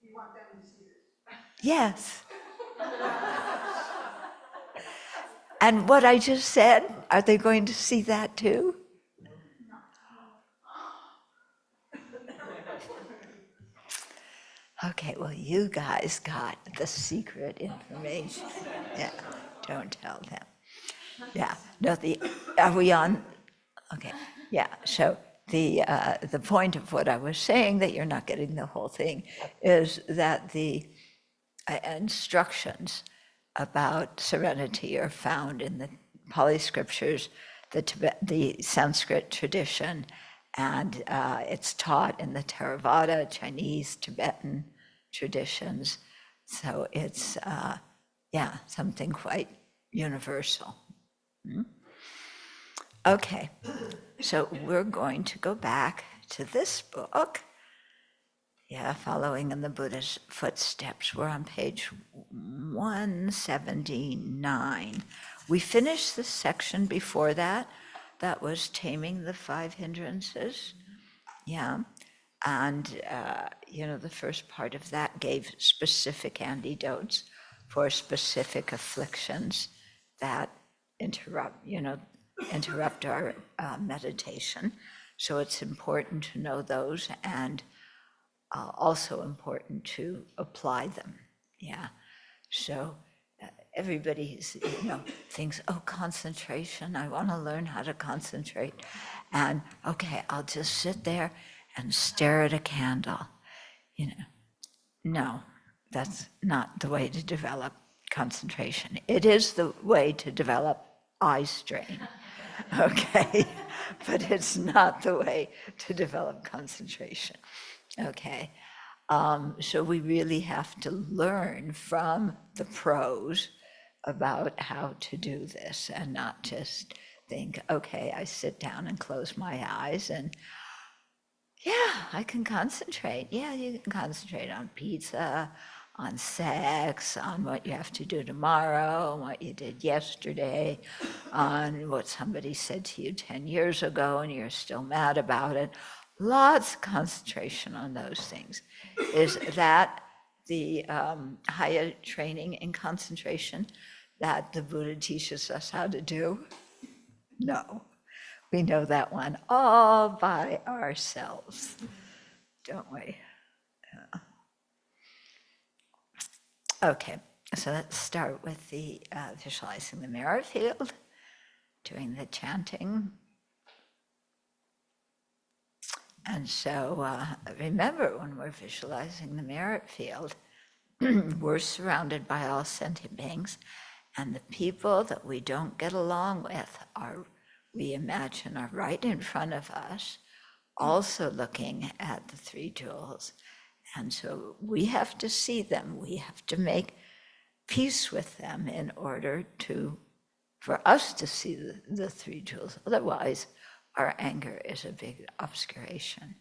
you want them to see this? Yes. And what I just said, are they going to see that too? Okay, well, you guys got the secret information. Yeah, don't tell them. Yeah, no, are we on? Okay, yeah, so the point of what I was saying, that you're not getting the whole thing, is that the instructions about serenity are found in the Pali scriptures, the Sanskrit tradition, and it's taught in the Theravada, Chinese, Tibetan traditions. So it's, something quite universal. Okay, so we're going to go back to this book. Yeah, following in the Buddha's footsteps. We're on page 179. We finished the section before that. That was Taming the Five Hindrances. Yeah. And, the first part of that gave specific antidotes for specific afflictions that interrupt our meditation. So it's important to know those, and also important to apply them. Yeah. So everybody thinks, oh, concentration, I want to learn how to concentrate. And okay, I'll just sit there and stare at a candle. No, that's not the way to develop concentration. It is the way to develop eye strain, okay? But it's not the way to develop concentration, okay? So we really have to learn from the pros about how to do this, and not just think, okay, I sit down and close my eyes and I can concentrate. Yeah, you can concentrate on pizza, on sex, on what you have to do tomorrow, on what you did yesterday, on what somebody said to you 10 years ago and you're still mad about it. Lots of concentration on those things. Is that the higher training in concentration that the Buddha teaches us how to do? No. We know that one all by ourselves, don't we? Okay, so let's start with the visualizing the mirror field, doing the chanting. And so remember, when we're visualizing the merit field, we're surrounded by all sentient beings, and the people that we don't get along with we imagine are right in front of us, also looking at the three jewels. And so we have to see them. We have to make peace with them in order for us to see the three jewels. Otherwise, our anger is a big obscuration.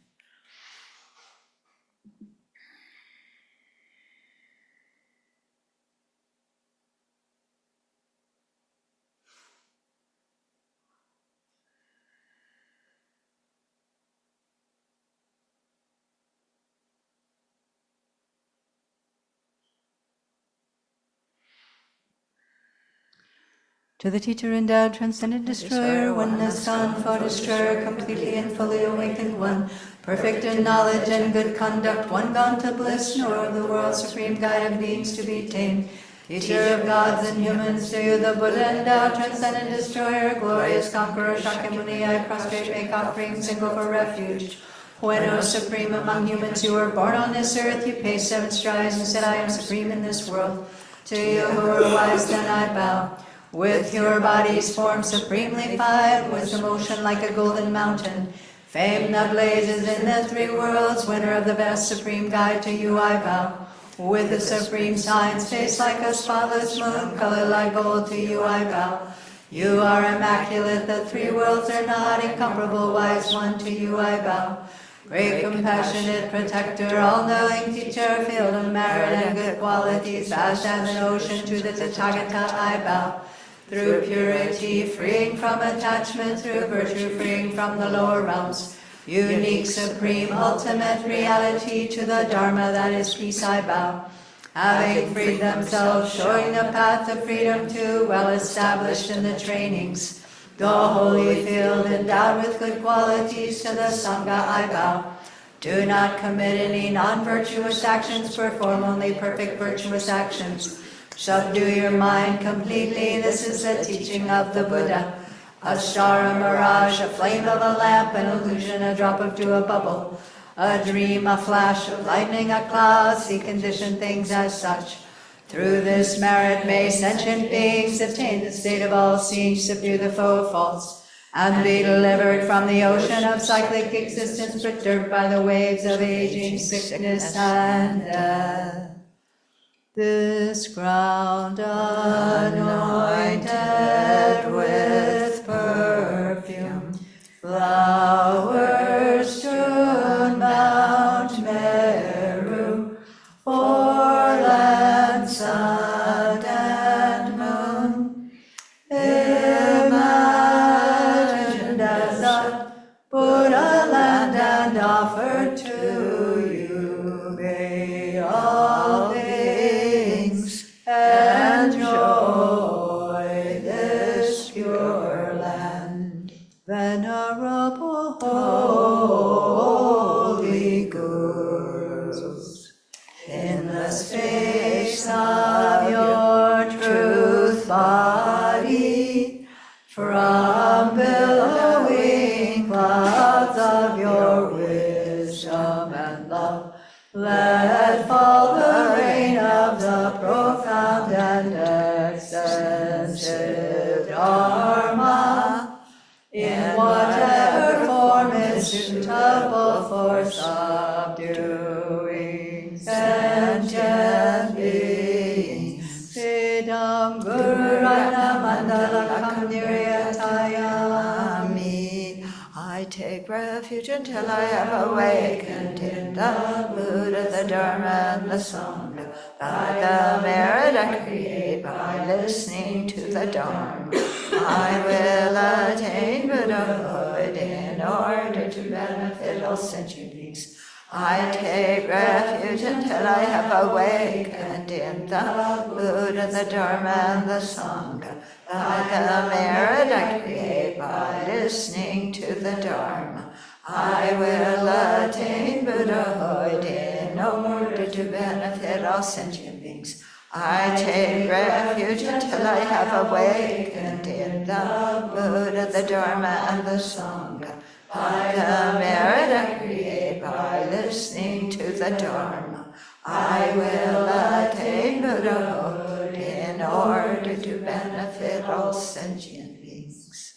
To the teacher endowed, transcendent destroyer, oneness gone, far destroyer, completely and fully awakened one, perfect in knowledge and good conduct, one gone to bliss, nor of the world supreme guide of beings to be tamed. Teacher of gods and humans, to you the Buddha endowed, transcendent destroyer, glorious conqueror, Shakyamuni, I prostrate, make offerings and go for refuge. When, O supreme among humans, you were born on this earth, you paced 7 strides and said, I am supreme in this world. To you who are wise, then I bow. With your body's form supremely 5, with a motion like a golden mountain, fame that blazes in the 3 worlds, winner of the best supreme guide, to you I bow. With a supreme sign's face like a spotless moon, color like gold, to you I bow. You are immaculate, the 3 worlds are not, incomparable wise one, to you I bow. Great compassionate protector, all-knowing teacher, field of merit and good qualities, vast as an ocean, to the Tathagata I bow. Through purity, freeing from attachment, through virtue, freeing from the lower realms, unique, supreme, ultimate reality, to the Dharma that is peace I bow. Having freed themselves, showing the path of freedom too, well established in the trainings, the holy field endowed with good qualities, to the Sangha I bow. Do not commit any non-virtuous actions, perform only perfect virtuous actions. Subdue your mind completely, this is the teaching of the Buddha. A star, a mirage, a flame of a lamp, an illusion, a drop of dew, a bubble, a dream, a flash of lightning, a cloud, see conditioned things as such. Through this merit may sentient beings attain the state of all seeing, subdue the foe of faults, and be delivered from the ocean of cyclic existence, perturbed by the waves of aging, sickness, and death. This ground anointed with perfume, flowers strewn Mount Meru, foreland, sun and moon, imagined as a Buddha land and offered to you, may all beings enjoy this pure land. Venerable holy gurus, in the space of your truth body, from billowing clouds of your wisdom and love, let fall the rain of the profound and extensive Dharma, in whatever form is suitable for subduing sentient beings. Idam Guru Rana Mandala Kamniriyatayami. I take refuge until I have awakened in the Buddha, the Dharma, and the Sangha, by the merit I create by listening to the Dharma. I will attain Buddhahood in order to benefit all sentient beings. I take refuge until I have awakened in the Buddha, the Dharma, and the Sangha, by the merit I create by listening to the Dharma. I will attain Buddhahood in order to benefit all sentient beings. I take refuge until I have awakened in the Buddha, the Dharma, and the Sangha, by the merit I create by listening to the Dharma. I will attain Buddhahood in order to benefit all sentient beings.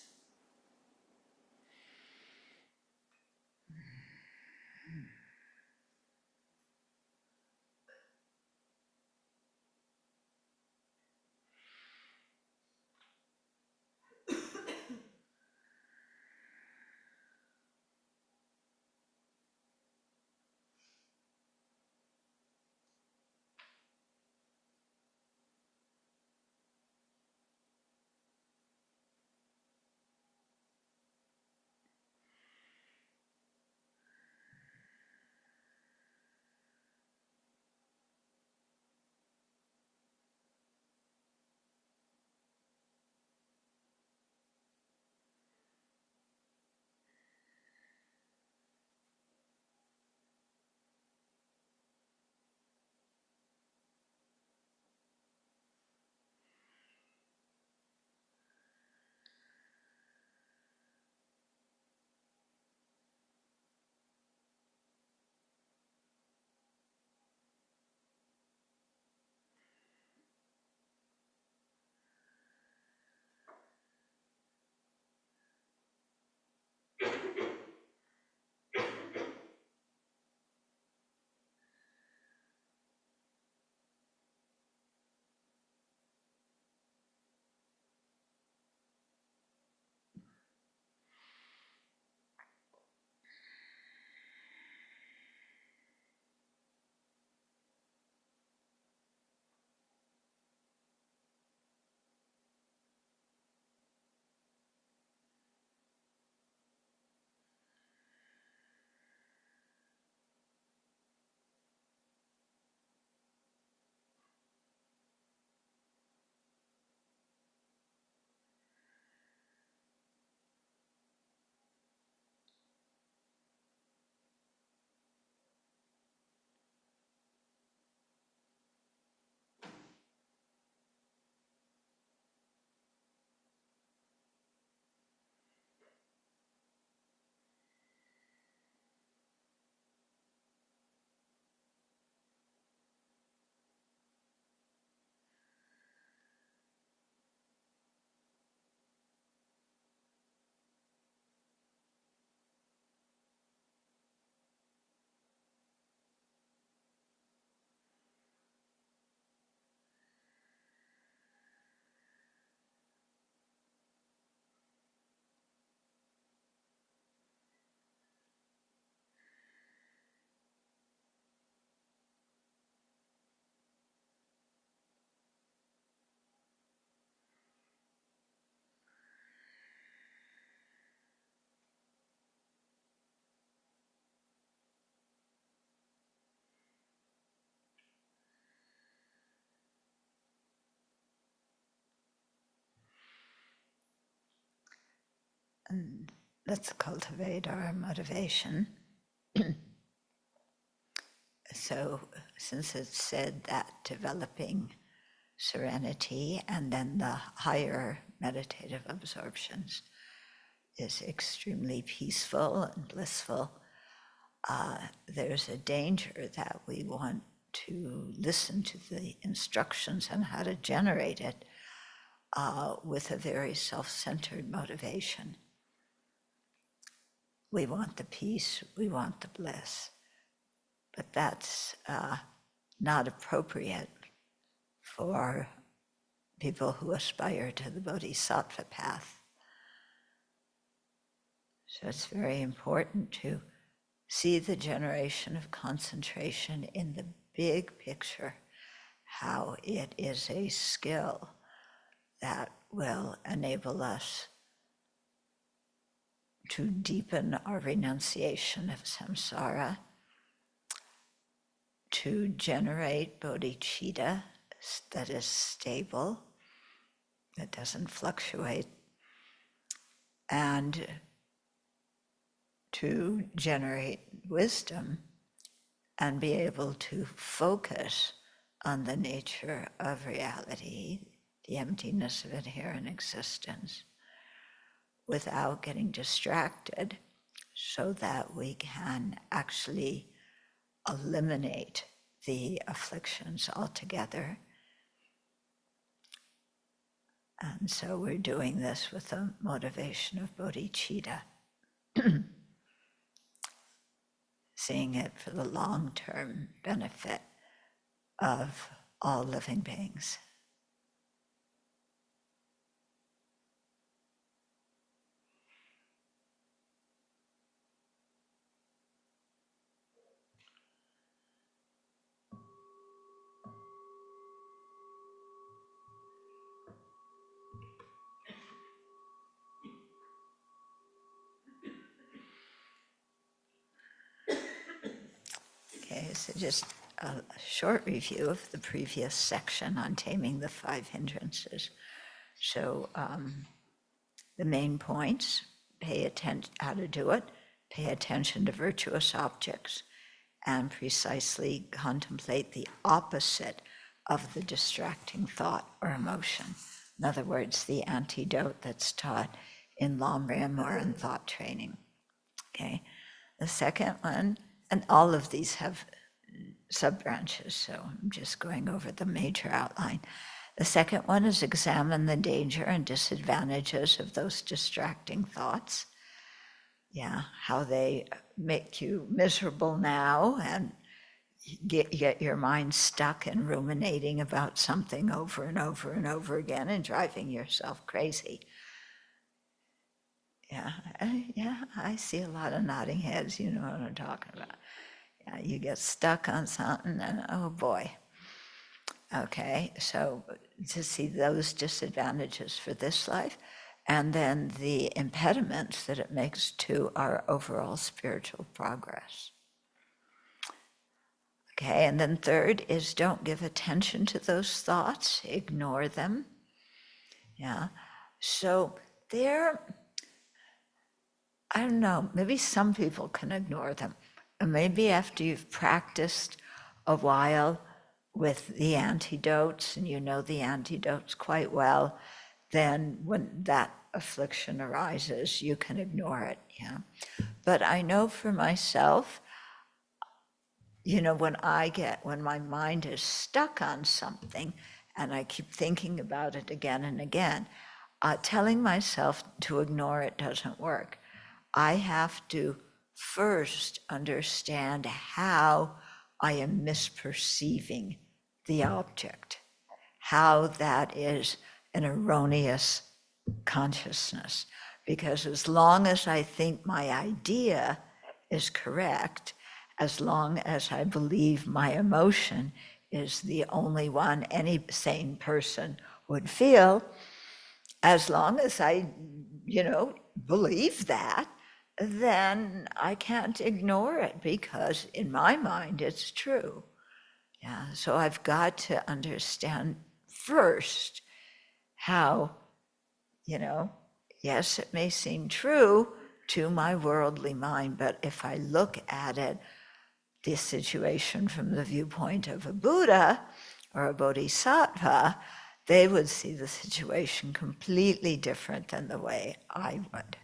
And let's cultivate our motivation. So, since it's said that developing serenity and then the higher meditative absorptions is extremely peaceful and blissful, there's a danger that we want to listen to the instructions on how to generate it with a very self-centered motivation. We want the peace, we want the bliss, but that's not appropriate for people who aspire to the bodhisattva path. So it's very important to see the generation of concentration in the big picture, how it is a skill that will enable us to deepen our renunciation of samsara, to generate bodhicitta that is stable, that doesn't fluctuate, and to generate wisdom and be able to focus on the nature of reality, the emptiness of inherent existence, without getting distracted, so that we can actually eliminate the afflictions altogether. And so we're doing this with the motivation of bodhicitta, seeing it for the long-term benefit of all living beings. Okay, so just a short review of the previous section on taming the 5 hindrances. So the main points: pay attention how to do it, pay attention to virtuous objects, and precisely contemplate the opposite of the distracting thought or emotion. In other words, the antidote that's taught in Lamrim or in thought training. Okay, the second one, and all of these have sub-branches, so I'm just going over the major outline. The second one is examine the danger and disadvantages of those distracting thoughts. Yeah, how they make you miserable now and get your mind stuck and ruminating about something over and over and over again and driving yourself crazy. Yeah, I see a lot of nodding heads, you know what I'm talking about. Yeah, you get stuck on something and oh boy. Okay, so to see those disadvantages for this life, and then the impediments that it makes to our overall spiritual progress. Okay, and then third is don't give attention to those thoughts, ignore them. Yeah, so I don't know, maybe some people can ignore them. And maybe after you've practiced a while with the antidotes, and you know the antidotes quite well, then when that affliction arises, you can ignore it, yeah. But I know for myself, you know, when my mind is stuck on something and I keep thinking about it again and again, telling myself to ignore it doesn't work. I have to first understand how I am misperceiving the object, how that is an erroneous consciousness. Because as long as I think my idea is correct, as long as I believe my emotion is the only one any sane person would feel, as long as I, believe that, then I can't ignore it because in my mind it's true. Yeah, so I've got to understand first how, yes, it may seem true to my worldly mind, but if I look at it, this situation from the viewpoint of a Buddha or a Bodhisattva, they would see the situation completely different than the way I would.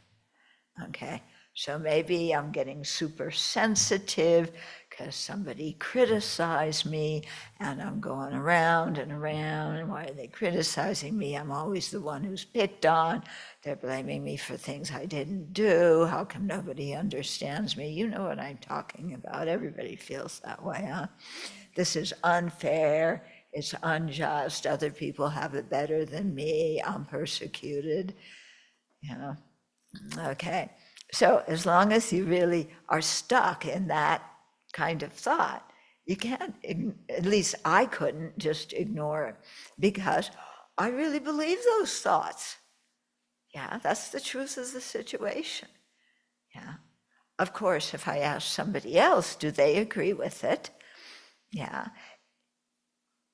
Okay, so maybe I'm getting super sensitive because somebody criticized me, and I'm going around and around, and why are they criticizing me? I'm always the one who's picked on. They're blaming me for things I didn't do. How come nobody understands me? You know what I'm talking about. Everybody feels that way, huh? This is unfair. It's unjust. Other people have it better than me. I'm persecuted, you know. Okay, so as long as you really are stuck in that kind of thought, you can't, at least I couldn't just ignore it, because I really believe those thoughts. Yeah, that's the truth of the situation. Yeah. Of course, if I ask somebody else, do they agree with it? Yeah.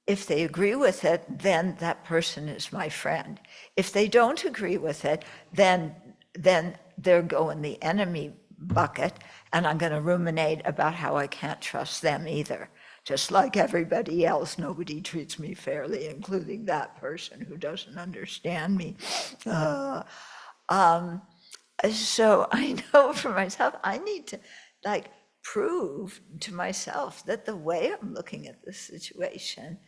If they agree with it, then that person is my friend. If they don't agree with it, then they're going the enemy bucket, and I'm going to ruminate about how I can't trust them either. Just like everybody else, nobody treats me fairly, including that person who doesn't understand me. So I know for myself, I need to prove to myself that the way I'm looking at this situation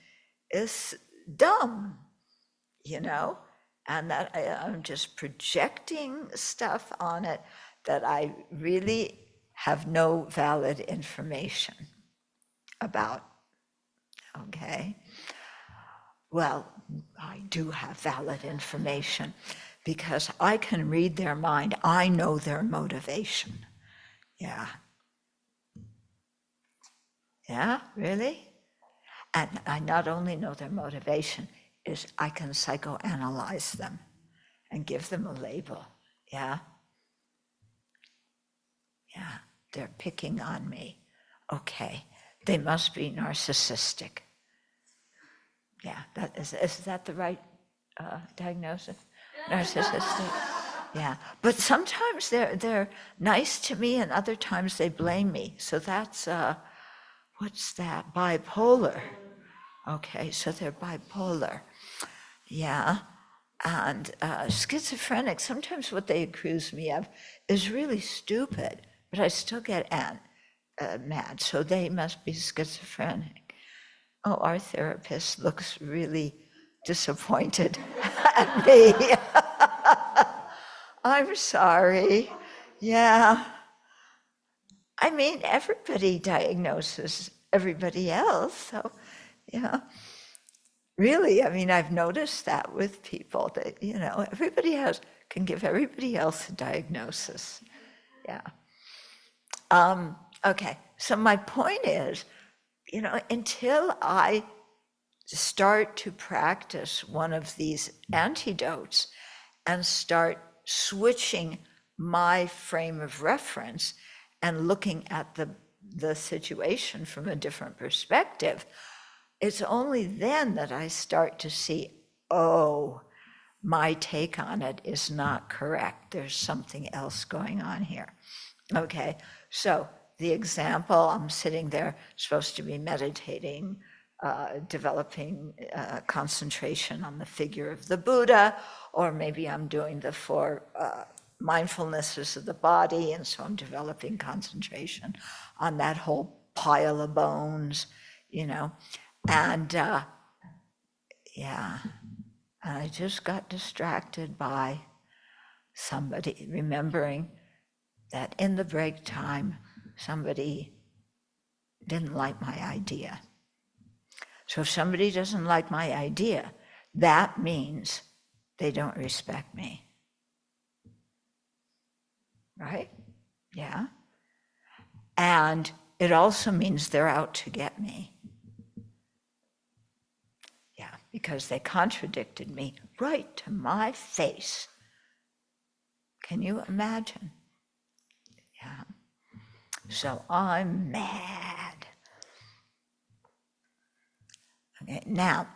is dumb, and that I'm just projecting stuff on it that I really have no valid information about. Okay? Well, I do have valid information because I can read their mind. I know their motivation. Yeah. Yeah, really? And I not only know their motivation, is I can psychoanalyze them and give them a label. Yeah? Yeah, they're picking on me. Okay, they must be narcissistic. Yeah, is that the right diagnosis? Narcissistic. Yeah, but sometimes they're nice to me, and other times they blame me. So that's what's that? Bipolar. Okay, so they're bipolar. Yeah, and schizophrenic. Sometimes what they accuse me of is really stupid, but I still get mad. So they must be schizophrenic. Oh, our therapist looks really disappointed at me. I'm sorry. Yeah. I mean, everybody diagnoses everybody else. So, yeah. Really, I mean, I've noticed that with people that, everybody can give everybody else a diagnosis. Yeah. Okay, so my point is, until I start to practice one of these antidotes and start switching my frame of reference and looking at the situation from a different perspective, it's only then that I start to see, oh, my take on it is not correct. There's something else going on here. Okay, so the example, I'm sitting there, supposed to be meditating, developing concentration on the figure of the Buddha, or maybe I'm doing the 4 mindfulnesses of the body, and so I'm developing concentration on that whole pile of bones, and yeah, and I just got distracted by somebody remembering that in the break time, somebody didn't like my idea. So if somebody doesn't like my idea, that means they don't respect me. Right? Yeah. And it also means they're out to get me. Yeah, because they contradicted me right to my face. Can you imagine? Yeah. So I'm mad. Okay, now,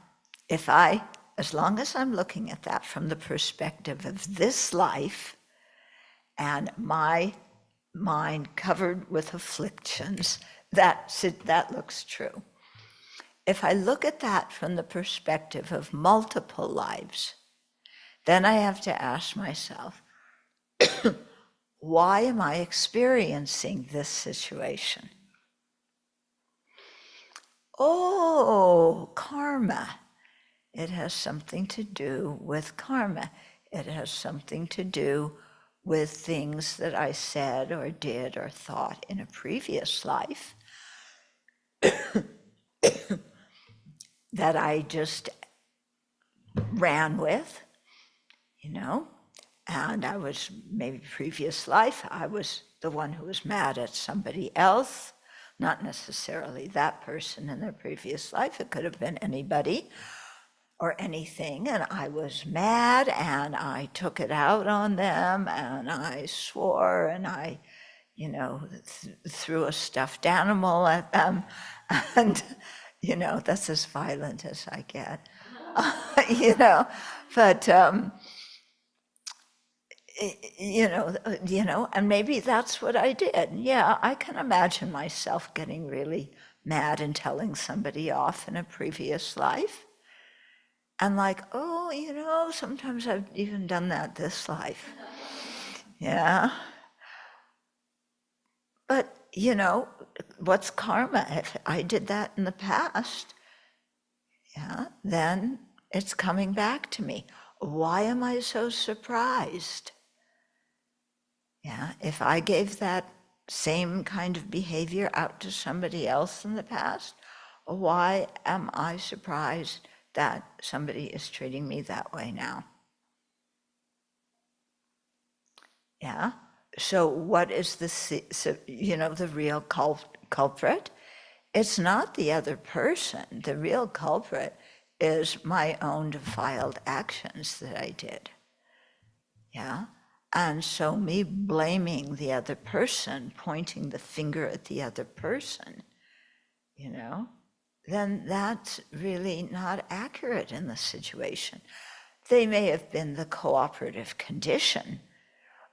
if I as long as I'm looking at that from the perspective of this life and my mind covered with afflictions, that looks true. If I look at that from the perspective of multiple lives, then I have to ask myself, why am I experiencing this situation? Oh, karma. It has something to do with karma. It has something to do with things that I said or did or thought in a previous life that I just ran with, and I was, maybe previous life, I was the one who was mad at somebody else, not necessarily that person in their previous life. It could have been anybody or anything, and I was mad, and I took it out on them, and I swore, and I, threw a stuffed animal at them, and, that's as violent as I get, but, and maybe that's what I did. Yeah, I can imagine myself getting really mad and telling somebody off in a previous life. And like, oh, sometimes I've even done that this life. Yeah. But, what's karma? If I did that in the past, then it's coming back to me. Why am I so surprised? If I gave that same kind of behavior out to somebody else in the past, why am I surprised that somebody is treating me that way now? So what is the real culprit? It's not the other person. The real culprit is my own defiled actions that I did. And so me blaming the other person, pointing the finger at the other person, then that's really not accurate in the situation. They may have been the cooperative condition,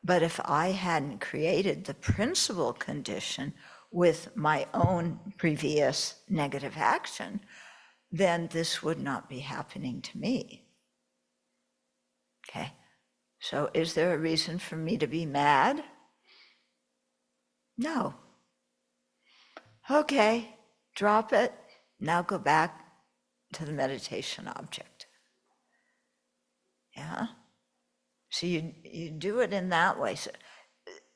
but if I hadn't created the principal condition with my own previous negative action, then this would not be happening to me. Okay, so is there a reason for me to be mad? No. Okay, drop it. Now go back to the meditation object. So you do it in that way.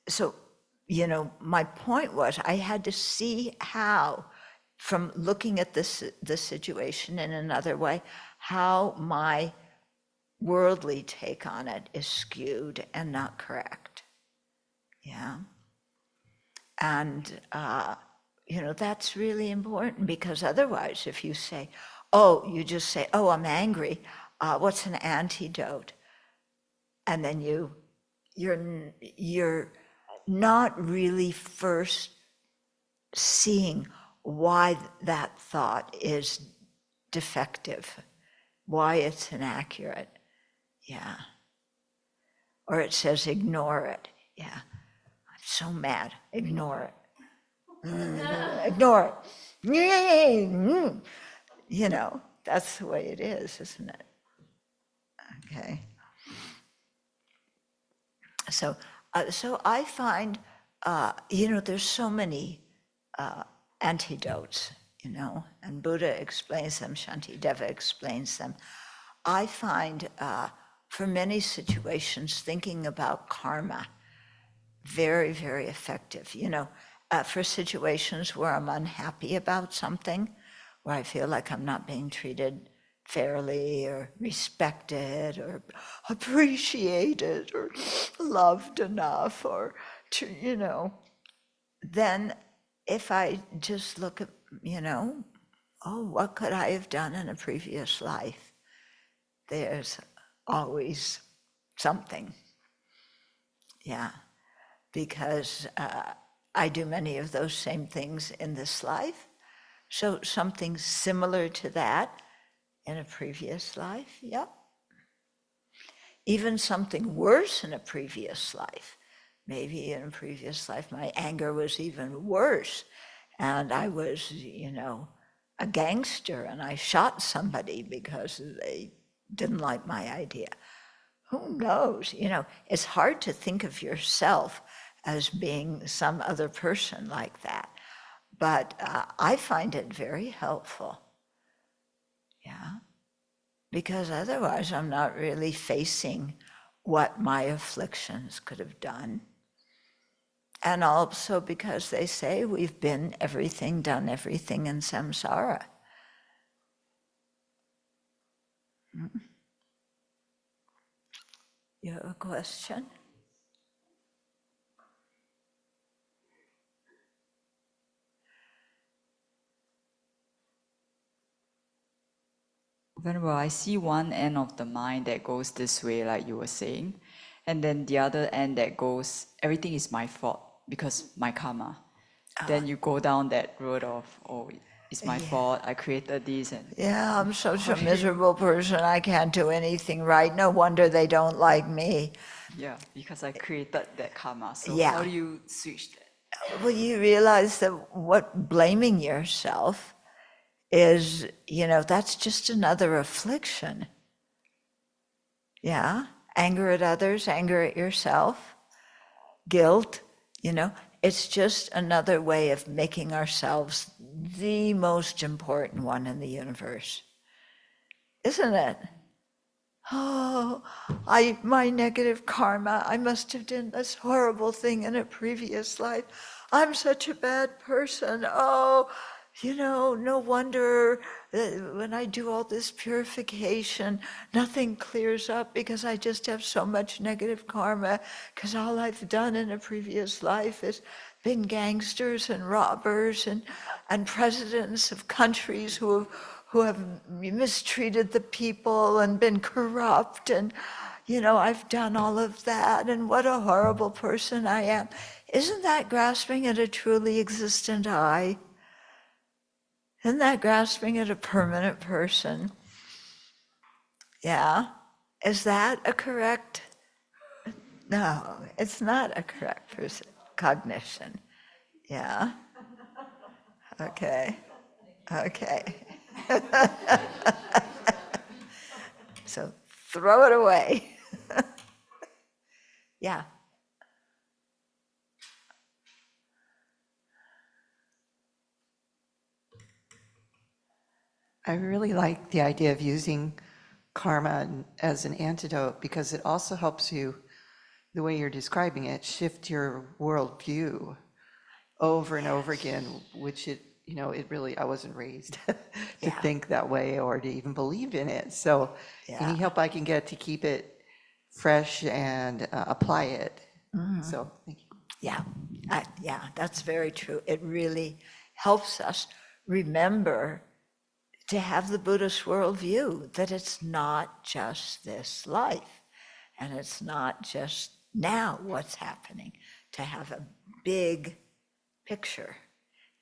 So my point was I had to see how, from looking at this situation in another way, how my worldly take on it is skewed and not correct. And that's really important, because otherwise, if you say, you just say, I'm angry, what's an antidote? And then you're not really first seeing why that thought is defective, why it's inaccurate. Or it says ignore it. I'm so mad, ignore it. Ignore it. That's the way it is, isn't it? Okay. So I find, there's so many antidotes, and Buddha explains them, Shantideva explains them. I find for many situations, thinking about karma very, very effective. For situations where I'm unhappy about something, where I feel like I'm not being treated fairly or respected or appreciated or loved enough, or then if I just look at, what could I have done in a previous life? There's always something. Because I do many of those same things in this life. So something similar to that in a previous life, yep. Even something worse in a previous life. Maybe in a previous life, my anger was even worse. And I was, a gangster, and I shot somebody because they didn't like my idea. Who knows? It's hard to think of yourself as being some other person like that. But I find it very helpful. Yeah. Because otherwise I'm not really facing what my afflictions could have done. And also because they say we've been everything, done everything in samsara. You have a question? Venerable, I see one end of the mind that goes this way, like you were saying, and then the other end that goes, everything is my fault because my karma. Then you go down that road of, oh, it's my fault, I created this. And yeah, I'm such a miserable person, I can't do anything right. No wonder they don't like me. Yeah, because I created that karma. So Yeah. how do you switch that? Well, you realize that what blaming yourself is, that's just another affliction. Yeah, anger at others, anger at yourself, guilt, it's just another way of making ourselves the most important one in the universe. Isn't it? Oh, my negative karma, I must have done this horrible thing in a previous life. I'm such a bad person. Oh, no wonder when I do all this purification, nothing clears up because I just have so much negative karma, because all I've done in a previous life has been gangsters and robbers and presidents of countries who have mistreated the people and been corrupt, and I've done all of that, and what a horrible person I am. Isn't that grasping at a truly existent I? Isn't that grasping at a permanent person? Yeah. Is that a correct? No, it's not a correct cognition. Yeah. Okay. So throw it away. Yeah. I really like the idea of using karma as an antidote, because it also helps you, the way you're describing it, shift your worldview over and over again, which it really, I wasn't raised to think that way or to even believe in it. So any help I can get to keep it fresh and apply it. So thank you. Yeah, that's very true. It really helps us remember to have the Buddhist worldview, that it's not just this life, and it's not just now what's happening, to have a big picture.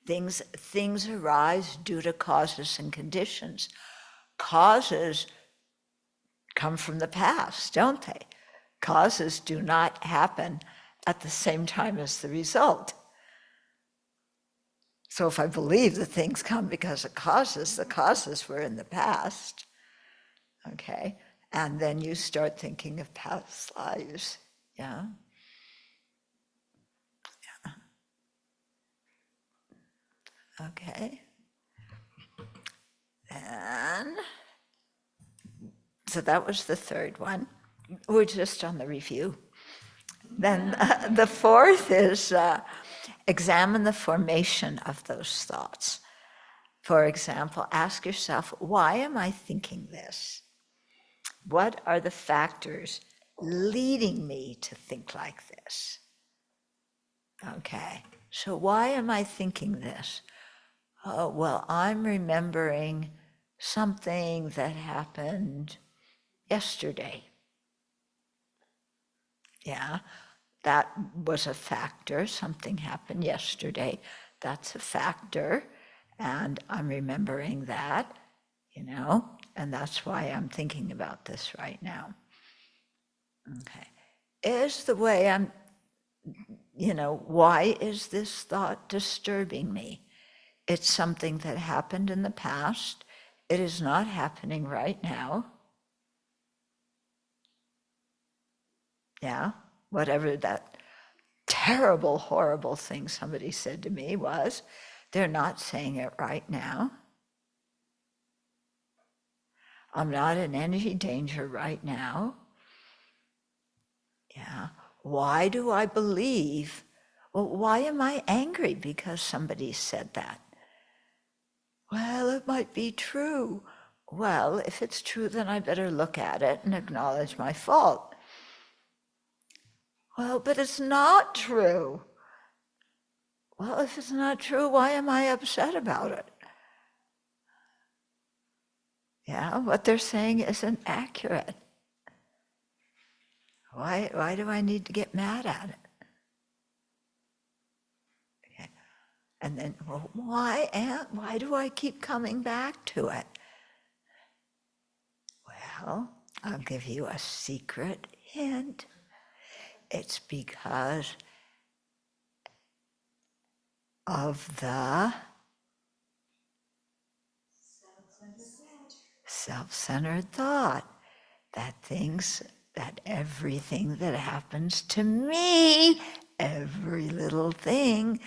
Things arise due to causes and conditions. Causes come from the past, don't they? Causes do not happen at the same time as the result. So if I believe that things come because of causes, the causes were in the past, okay? And then you start thinking of past lives, yeah? Okay. And so that was the third one. We're just on the review. Then the fourth is examine the formation of those thoughts. For example, ask yourself, why am I thinking this? What are the factors leading me to think like this? Okay, so why am I thinking this? Oh, well, I'm remembering something that happened yesterday. Yeah, that was a factor. Something happened yesterday. That's a factor. And I'm remembering that, and that's why I'm thinking about this right now. Okay. Is the way I'm, why is this thought disturbing me? It's something that happened in the past. It is not happening right now. Yeah, whatever that terrible, horrible thing somebody said to me was, they're not saying it right now. I'm not in any danger right now. Yeah. Why do I believe? Well, why am I angry because somebody said that? Well, it might be true. Well, if it's true, then I better look at it and acknowledge my fault. Well, but it's not true. Well, if it's not true, why am I upset about it? Yeah, what they're saying isn't accurate. Why do I need to get mad at it? Okay. And then, well, why do I keep coming back to it? Well, I'll give you a secret hint. It's because of the self-centered thought that everything that happens to me, every little thing,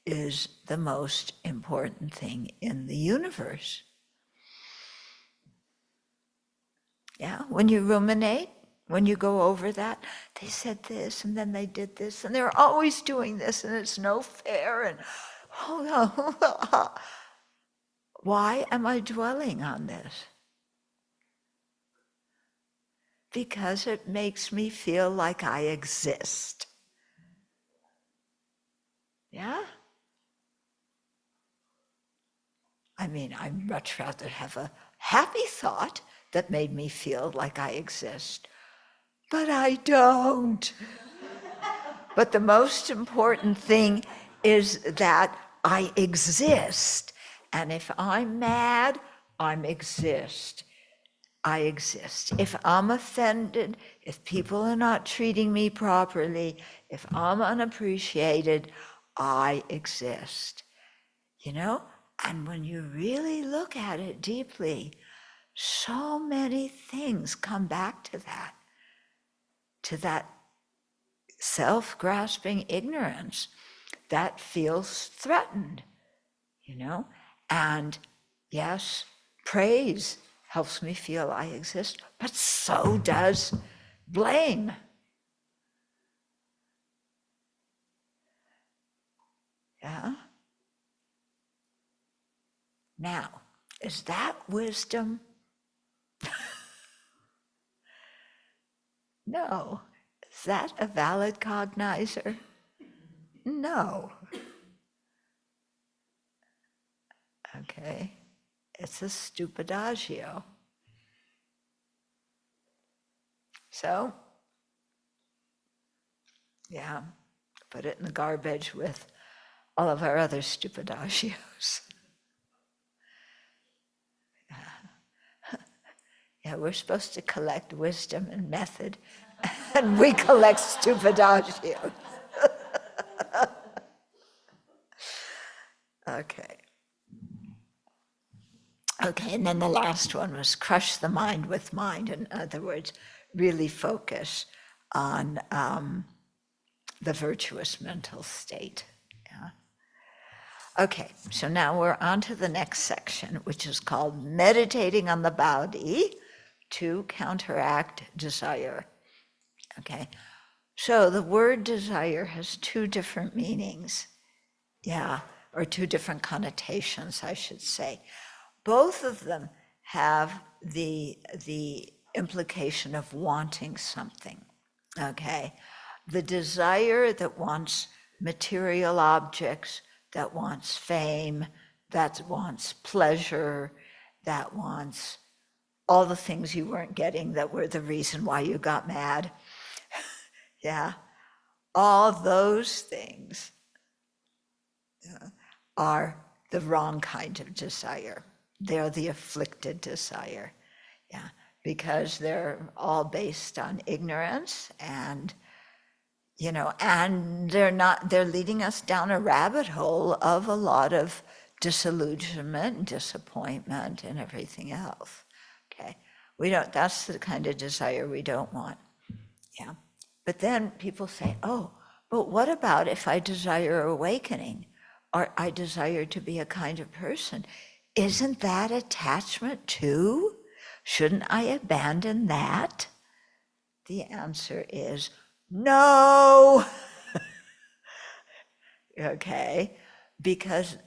is the most important thing in the universe. Yeah, when you ruminate, when you go over that, they said this and then they did this and they're always doing this and it's no fair and oh no. Why am I dwelling on this? Because it makes me feel like I exist. Yeah? I mean, I'd much rather have a happy thought that made me feel like I exist. But I don't. But the most important thing is that I exist. And if I'm mad, I exist. If I'm offended, if people are not treating me properly, if I'm unappreciated, I exist. And when you really look at it deeply, so many things come back to that self-grasping ignorance that feels threatened, And yes, praise helps me feel I exist, but so does blame. Yeah? Now, is that wisdom? No. Is that a valid cognizer? No. Okay. It's a stupidagio. So, yeah, put it in the garbage with all of our other stupidagios. Yeah, we're supposed to collect wisdom and method, and we collect stupidagios. Okay, and then the last one was crush the mind with mind. In other words, really focus on the virtuous mental state. Yeah. Okay, so now we're on to the next section, which is called Meditating on the Body to Counteract Desire. Okay, so the word desire has two different meanings. Yeah, or two different connotations, I should say. Both of them have the implication of wanting something, okay? The desire that wants material objects, that wants fame, that wants pleasure, that wants all the things you weren't getting that were the reason why you got mad. Yeah, all those things are the wrong kind of desire. They're the afflicted desire. Yeah, because they're all based on ignorance, and and they're leading us down a rabbit hole of a lot of disillusionment, disappointment, and everything else. Okay, that's the kind of desire we don't want. Yeah, but then people say, oh, but what about if I desire awakening, or I desire to be a kind of person? Isn't that attachment too? Shouldn't I abandon that? The answer is no. Okay, because,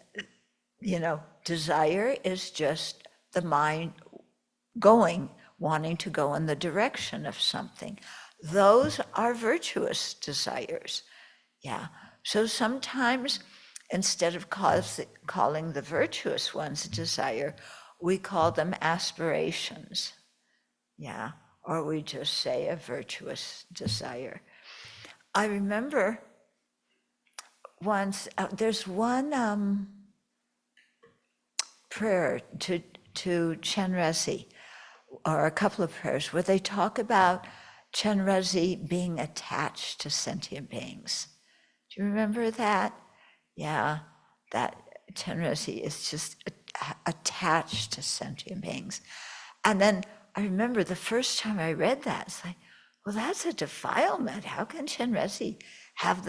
desire is just the mind wanting to go in the direction of something. Those are virtuous desires. Yeah, so sometimes instead of calling the virtuous ones desire, we call them aspirations. Yeah, or we just say a virtuous desire. I remember once, there's one prayer to Chenrezig, or a couple of prayers, where they talk about Chenrezig being attached to sentient beings. Do you remember that? Yeah, that Chenrezig is just attached to sentient beings. And then I remember the first time I read that, it's like, well, that's a defilement. How can Chenrezig have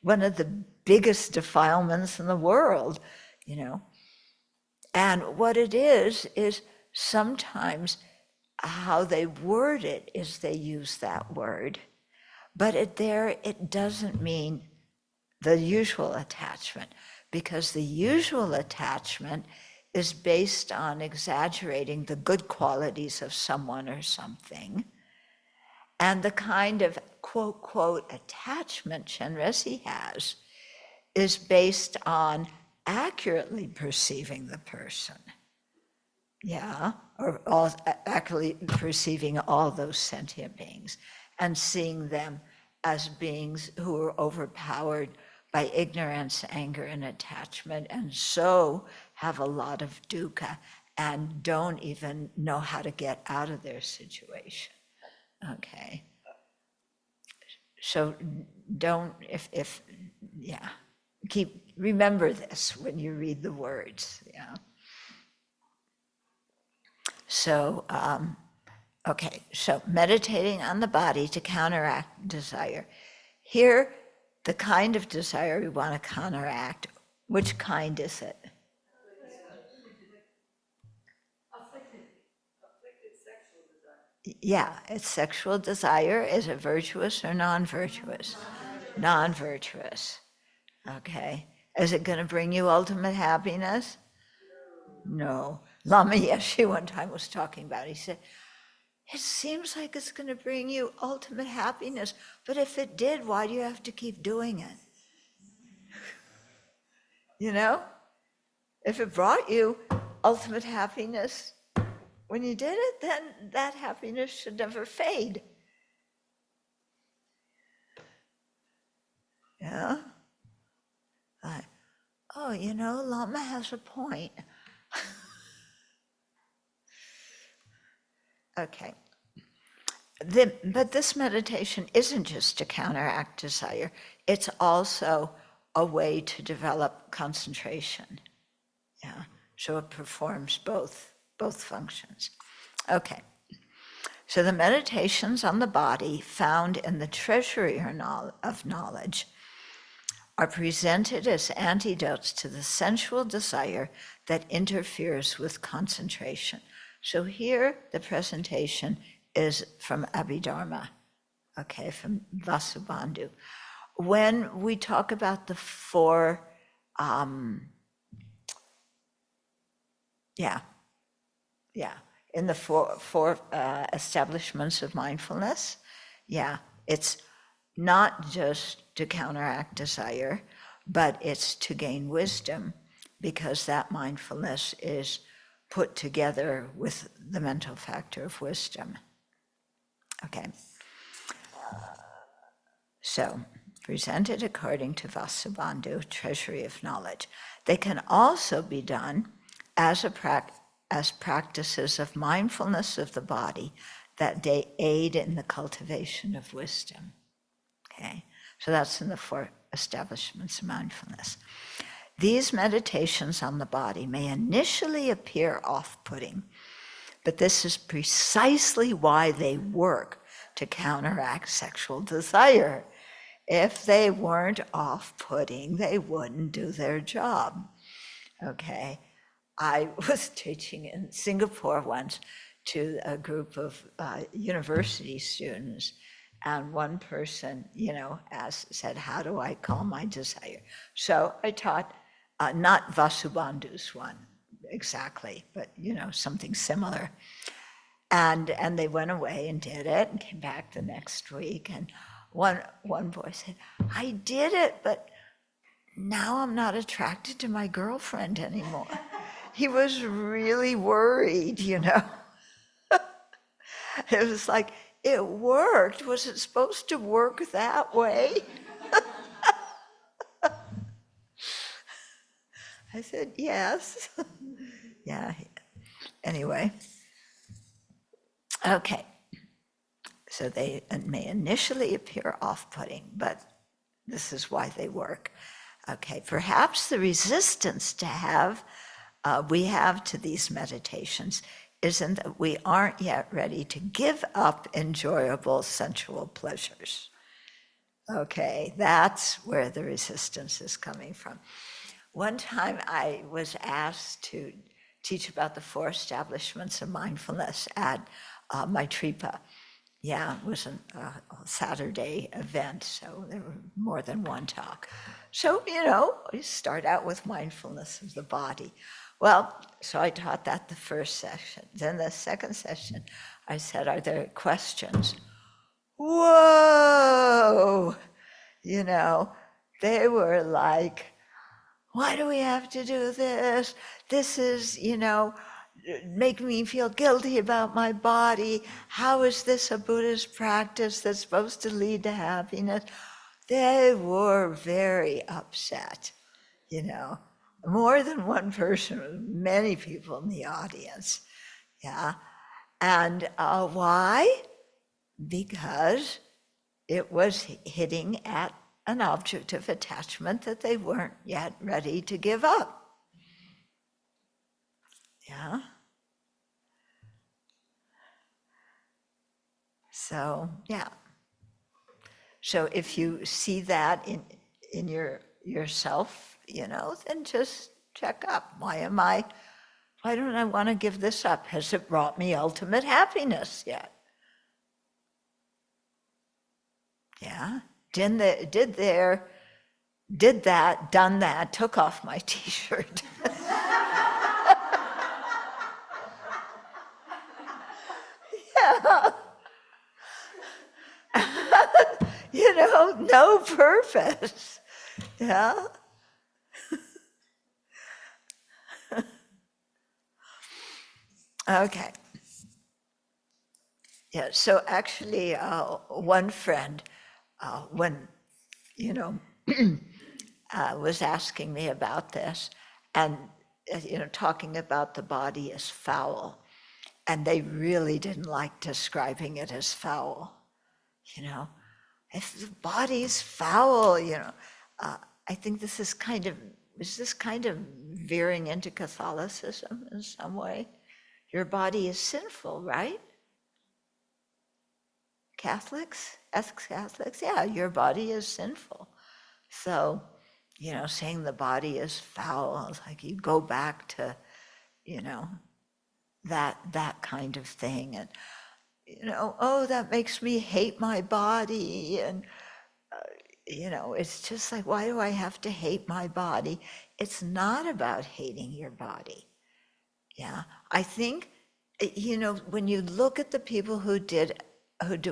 one of the biggest defilements in the world, And what it is sometimes how they word it is they use that word, but it doesn't mean the usual attachment, because the usual attachment is based on exaggerating the good qualities of someone or something. And the kind of quote, quote, attachment Chenrezig has is based on accurately perceiving the person. Yeah, or accurately perceiving all those sentient beings and seeing them as beings who are overpowered by ignorance, anger, and attachment, and so have a lot of dukkha and don't even know how to get out of their situation. Okay. So remember this when you read the words, yeah. So, okay, so meditating on the body to counteract desire. Here, the kind of desire we want to counteract, which kind is it? Yeah, it's sexual desire. Is it virtuous or non-virtuous? Non-virtuous. Okay. Is it going to bring you ultimate happiness? No. Lama Yeshe one time was talking about it. He said, it seems like it's going to bring you ultimate happiness, but if it did, why do you have to keep doing it? If it brought you ultimate happiness when you did it, then that happiness should never fade. Yeah? Lama has a point. Okay. But this meditation isn't just to counteract desire, it's also a way to develop concentration. Yeah. So it performs both functions. Okay. So the meditations on the body found in the treasury of knowledge are presented as antidotes to the sensual desire that interferes with concentration. So here the presentation is from Abhidharma, okay, from Vasubandhu. When we talk about the four, in the four establishments of mindfulness, it's not just to counteract desire, but it's to gain wisdom, because that mindfulness is put together with the mental factor of wisdom. Okay. So, presented according to Vasubandhu, treasury of knowledge. They can also be done as a as practices of mindfulness of the body that they aid in the cultivation of wisdom. Okay, so that's in the 4 establishments of mindfulness. These meditations on the body may initially appear off-putting, but this is precisely why they work to counteract sexual desire. If they weren't off-putting, they wouldn't do their job. Okay, I was teaching in Singapore once to a group of university students, and one person, said, how do I calm my desire? So I taught, not Vasubandhu's one exactly, but, something similar. And they went away and did it and came back the next week. And one boy said, I did it, but now I'm not attracted to my girlfriend anymore. He was really worried, It was like, it worked. Was it supposed to work that way? I said, yes. Yeah, anyway. Okay, so they may initially appear off-putting, but this is why they work. Okay, perhaps the resistance we have to these meditations isn't that we aren't yet ready to give up enjoyable sensual pleasures. Okay, that's where the resistance is coming from. One time I was asked to teach about the 4 establishments of mindfulness at Maitripa. Yeah, it was a Saturday event, so there were more than one talk. So, we start out with mindfulness of the body. Well, so I taught that the first session. Then the second session, I said, are there questions? Whoa! They were like, why do we have to do this? This is, making me feel guilty about my body. How is this a Buddhist practice that's supposed to lead to happiness? They were very upset, More than one person, many people in the audience, yeah. And why? Because it was hitting at an object of attachment that they weren't yet ready to give up. Yeah. So, yeah. So if you see that in yourself, then just check up. Why don't I want to give this up? Has it brought me ultimate happiness yet? Yeah. Done that, took off my t-shirt. Yeah. No purpose. Yeah. Okay. Yeah, so actually, one friend, when, was asking me about this, and, talking about the body as foul, and they really didn't like describing it as foul, If the body's foul, I think is this kind of veering into Catholicism in some way? Your body is sinful, right? Catholics, ex-Catholics, yeah, your body is sinful. So, saying the body is foul, it's like you go back to, that kind of thing. And, oh, that makes me hate my body. And, it's just like, why do I have to hate my body? It's not about hating your body. Yeah, I think, when you look at the people who do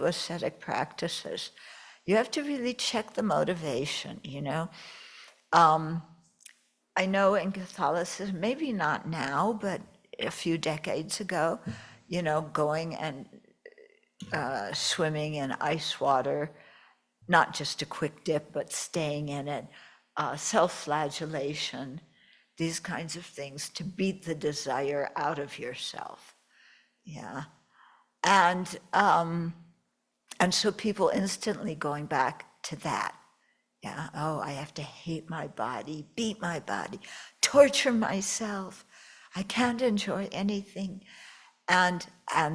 ascetic practices, you have to really check the motivation, I know in Catholicism, maybe not now, but a few decades ago, going and swimming in ice water, not just a quick dip, but staying in it, self-flagellation, these kinds of things to beat the desire out of yourself. Yeah. And so people instantly going back to that. Yeah, oh, I have to hate my body, beat my body, torture myself. I can't enjoy anything. And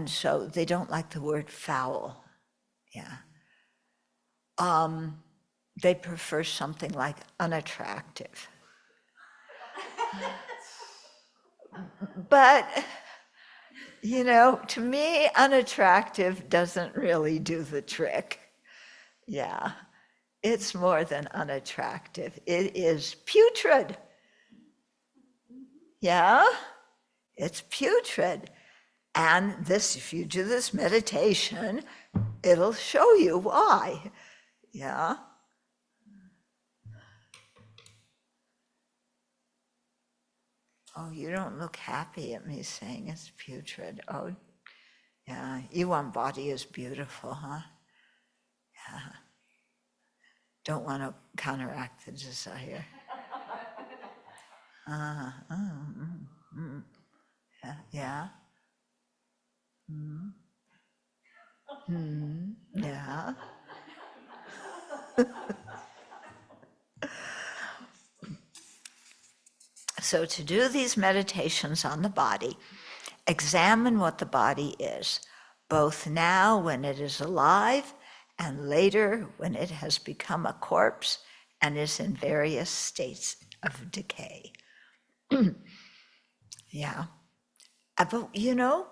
so they don't like the word foul. Yeah. They prefer something like unattractive. But, you know, to me, unattractive doesn't really do the trick. Yeah. It's more than unattractive. It is putrid. Yeah? It's putrid. And this, if you do this meditation, it'll show you why. Yeah? Oh, you don't look happy at me saying it's putrid. Oh, yeah, Yuan body is beautiful, huh? Yeah. Don't want to counteract the desire. Yeah. Yeah. So to do these meditations on the body, examine what the body is, both now when it is alive and later when it has become a corpse and is in various states of decay. Yeah. But you know,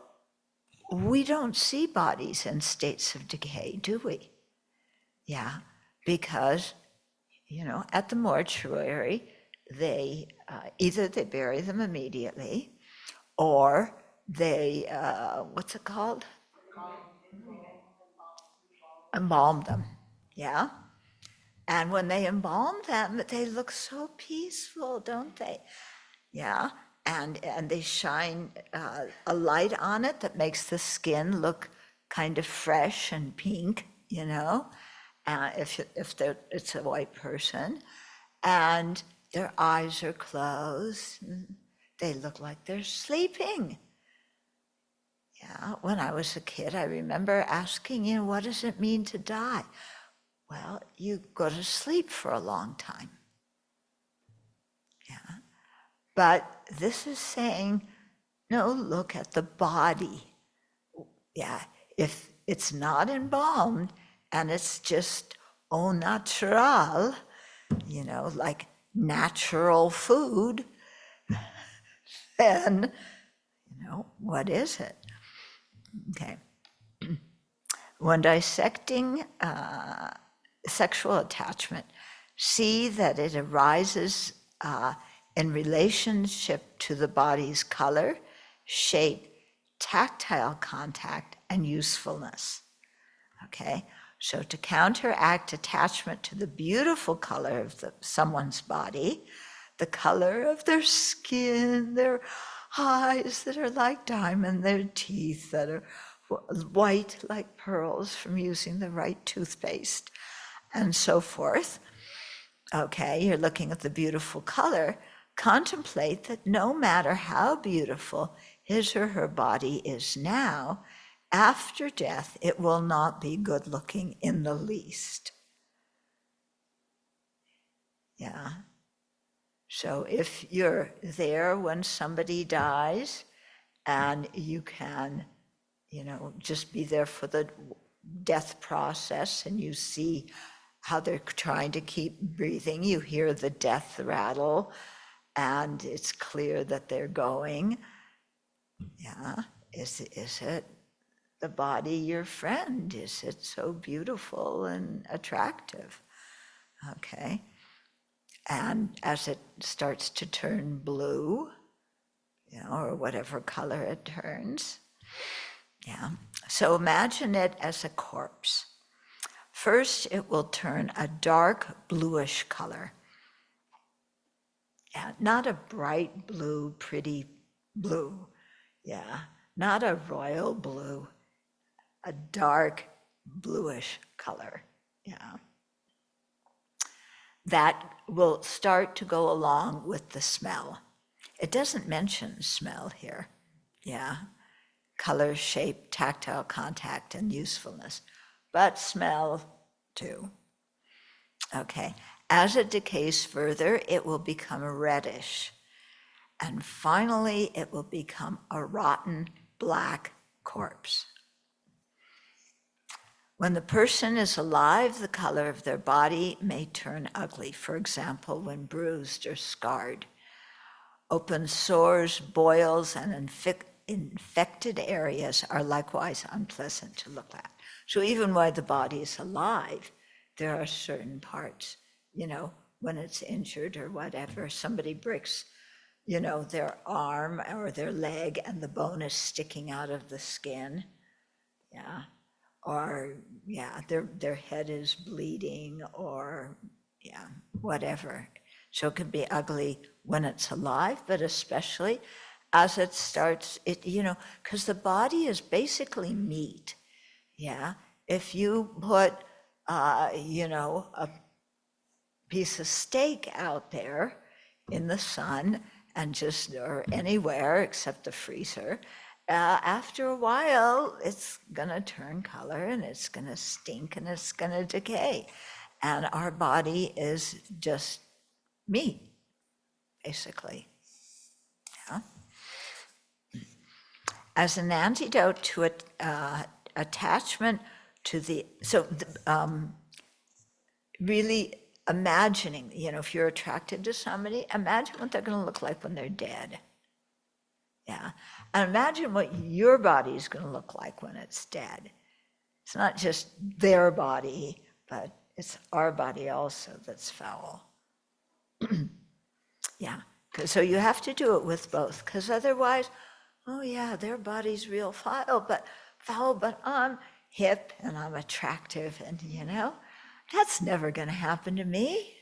we don't see bodies in states of decay, do we? Yeah, because, you know, at the mortuary, they either they bury them immediately, or they what's it called? Embalm them. Yeah. And when they embalm them, they look so peaceful, don't they? Yeah. And they shine a light on it that makes the skin look kind of fresh and pink, you know, if it's a white person. And their eyes are closed. They look like they're sleeping. Yeah, when I was a kid, I remember asking, you know, what does it mean to die? Well, you go to sleep for a long time. Yeah. But this is saying, no, look at the body. Yeah, if it's not embalmed and it's just au natural, you know, like natural food, then, you know, what is it? Okay. When dissecting sexual attachment, see that it arises in relationship to the body's color, shape, tactile contact, and usefulness. Okay, so to counteract attachment to the beautiful color of someone's body, the color of their skin, their eyes that are like diamond, their teeth that are white like pearls from using the right toothpaste, and so forth. Okay, you're looking at the beautiful color. Contemplate that no matter how beautiful his or her body is now, after death, it will not be good looking in the least. Yeah. So if you're there when somebody dies and you can, you know, just be there for the death process and you see how they're trying to keep breathing, you hear the death rattle, and it's clear that they're going. Yeah, is it the body your friend? Is it so beautiful and attractive? Okay. And as it starts to turn blue, you know, or whatever color it turns, yeah. So imagine it as a corpse. First, it will turn a dark bluish color. Yeah, not a bright blue, pretty blue. Yeah, not a royal blue, a dark bluish color. Yeah. That will start to go along with the smell. It doesn't mention smell here. Yeah. Color, shape, tactile contact, and usefulness. But smell too. Okay. As it decays further, it will become reddish. And finally, it will become a rotten black corpse. When the person is alive, the color of their body may turn ugly, for example, when bruised or scarred. Open sores, boils, and infected areas are likewise unpleasant to look at. So even while the body is alive, there are certain parts, when it's injured or whatever, somebody breaks, their arm or their leg and the bone is sticking out of the skin. Yeah. Or, their head is bleeding or, whatever. So it can be ugly when it's alive, but especially as it starts, because the body is basically meat. Yeah. If you put, a piece of steak out there in the sun and or anywhere except the freezer, after a while, it's going to turn color and it's going to stink and it's going to decay. And our body is just meat, basically. Yeah. As an antidote to attachment to really imagining, if you're attracted to somebody, imagine what they're going to look like when they're dead. Yeah. And imagine what your body is going to look like when it's dead. It's not just their body, but it's our body also that's foul. Yeah. So you have to do it with both, because otherwise, oh yeah, their body's real foul, but I'm hip and I'm attractive, and that's never going to happen to me.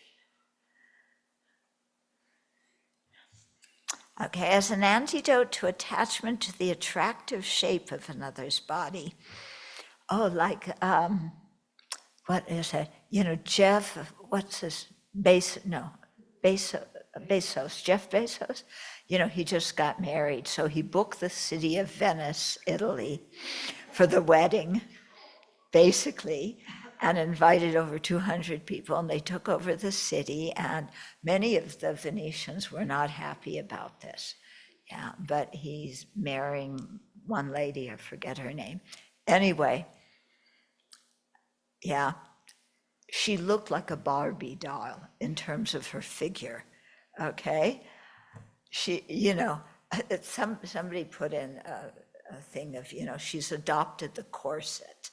Okay, as an antidote to attachment to the attractive shape of another's body. Oh, like, what is it? Jeff, what's his, Bezos, Jeff Bezos? He just got married, so he booked the city of Venice, Italy, for the wedding, basically, and invited over 200 people, and they took over the city, and many of the Venetians were not happy about this. Yeah, but he's marrying one lady, I forget her name. Anyway, yeah, she looked like a Barbie doll in terms of her figure, okay? She, somebody put in a thing of, she's adopted the corset.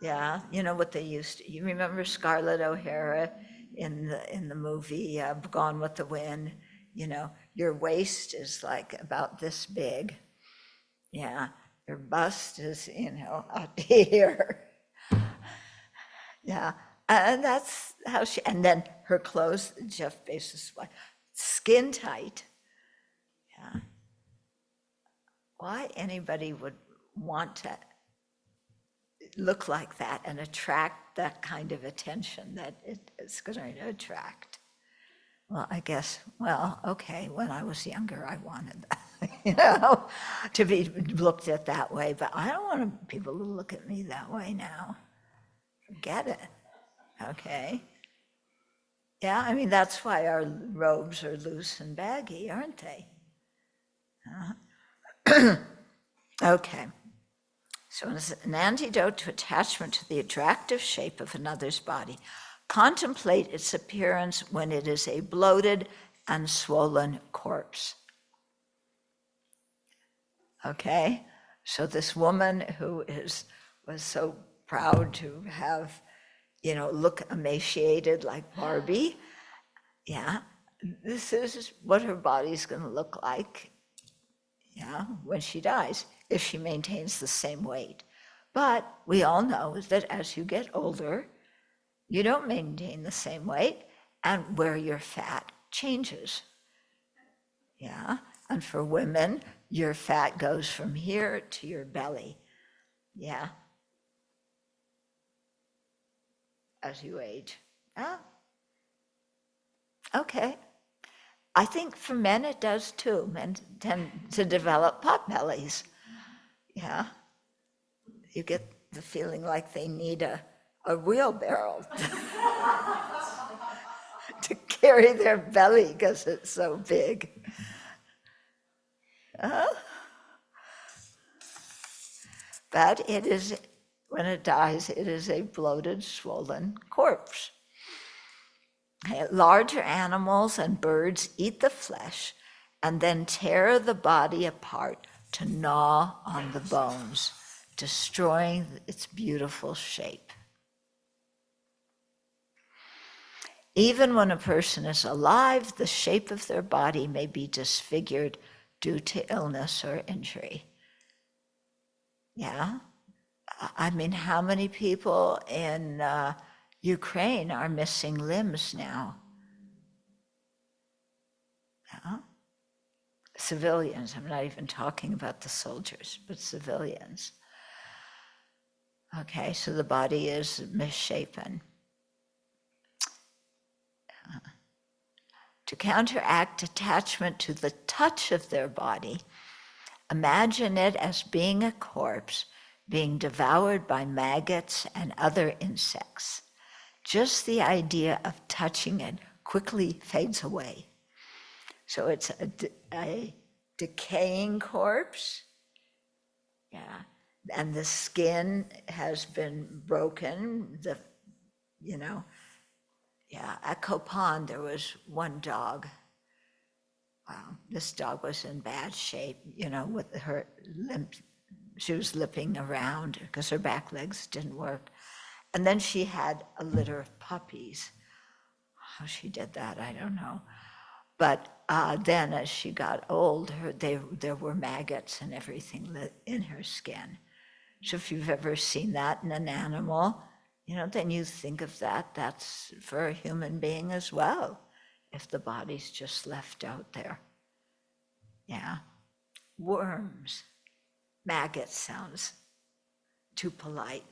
Yeah, what they used to, you remember Scarlett O'Hara in the movie Gone with the Wind? Your waist is like about this big. Yeah, your bust is, up here. Yeah, and that's how and then her clothes, Jeff Bezos' wife, skin tight. Yeah. Why anybody would want to look like that and attract that kind of attention that it's going to attract? Well, I guess, okay, when I was younger, I wanted that, to be looked at that way, but I don't want people to look at me that way now. Forget it, okay? Yeah, I mean, that's why our robes are loose and baggy, aren't they? Okay. So as an antidote to attachment to the attractive shape of another's body, contemplate its appearance when it is a bloated and swollen corpse. Okay? So this woman who was so proud to have, look emaciated like Barbie, yeah, this is what her body's going to look like, when she dies, if she maintains the same weight. But we all know that as you get older, you don't maintain the same weight, and where you're fat changes. Yeah, and for women, your fat goes from here to your belly. Yeah, as you age. Okay. I think for men it does too. Men tend to develop pot bellies. Yeah. You get the feeling like they need a wheelbarrow to carry their belly because it's so big. But it is, when it dies, it is a bloated, swollen corpse. Larger animals and birds eat the flesh and then tear the body apart to gnaw on the bones, destroying its beautiful shape. Even when a person is alive, the shape of their body may be disfigured due to illness or injury. Yeah? I mean, how many people in Ukraine are missing limbs now? Yeah? Civilians, I'm not even talking about the soldiers, but civilians. Okay, so the body is misshapen. To counteract attachment to the touch of their body, imagine it as being a corpse being devoured by maggots and other insects. Just the idea of touching it quickly fades away. So it's a decaying corpse, yeah, and the skin has been broken, at Copan there was one dog. Wow, this dog was in bad shape, with her limp. She was limping around because her back legs didn't work. And then she had a litter of puppies. How she did that, I don't know. But then as she got old, there were maggots and everything in her skin. So if you've ever seen that in an animal, then you think of that's for a human being as well, if the body's just left out there. Yeah. Worms. Maggot sounds too polite.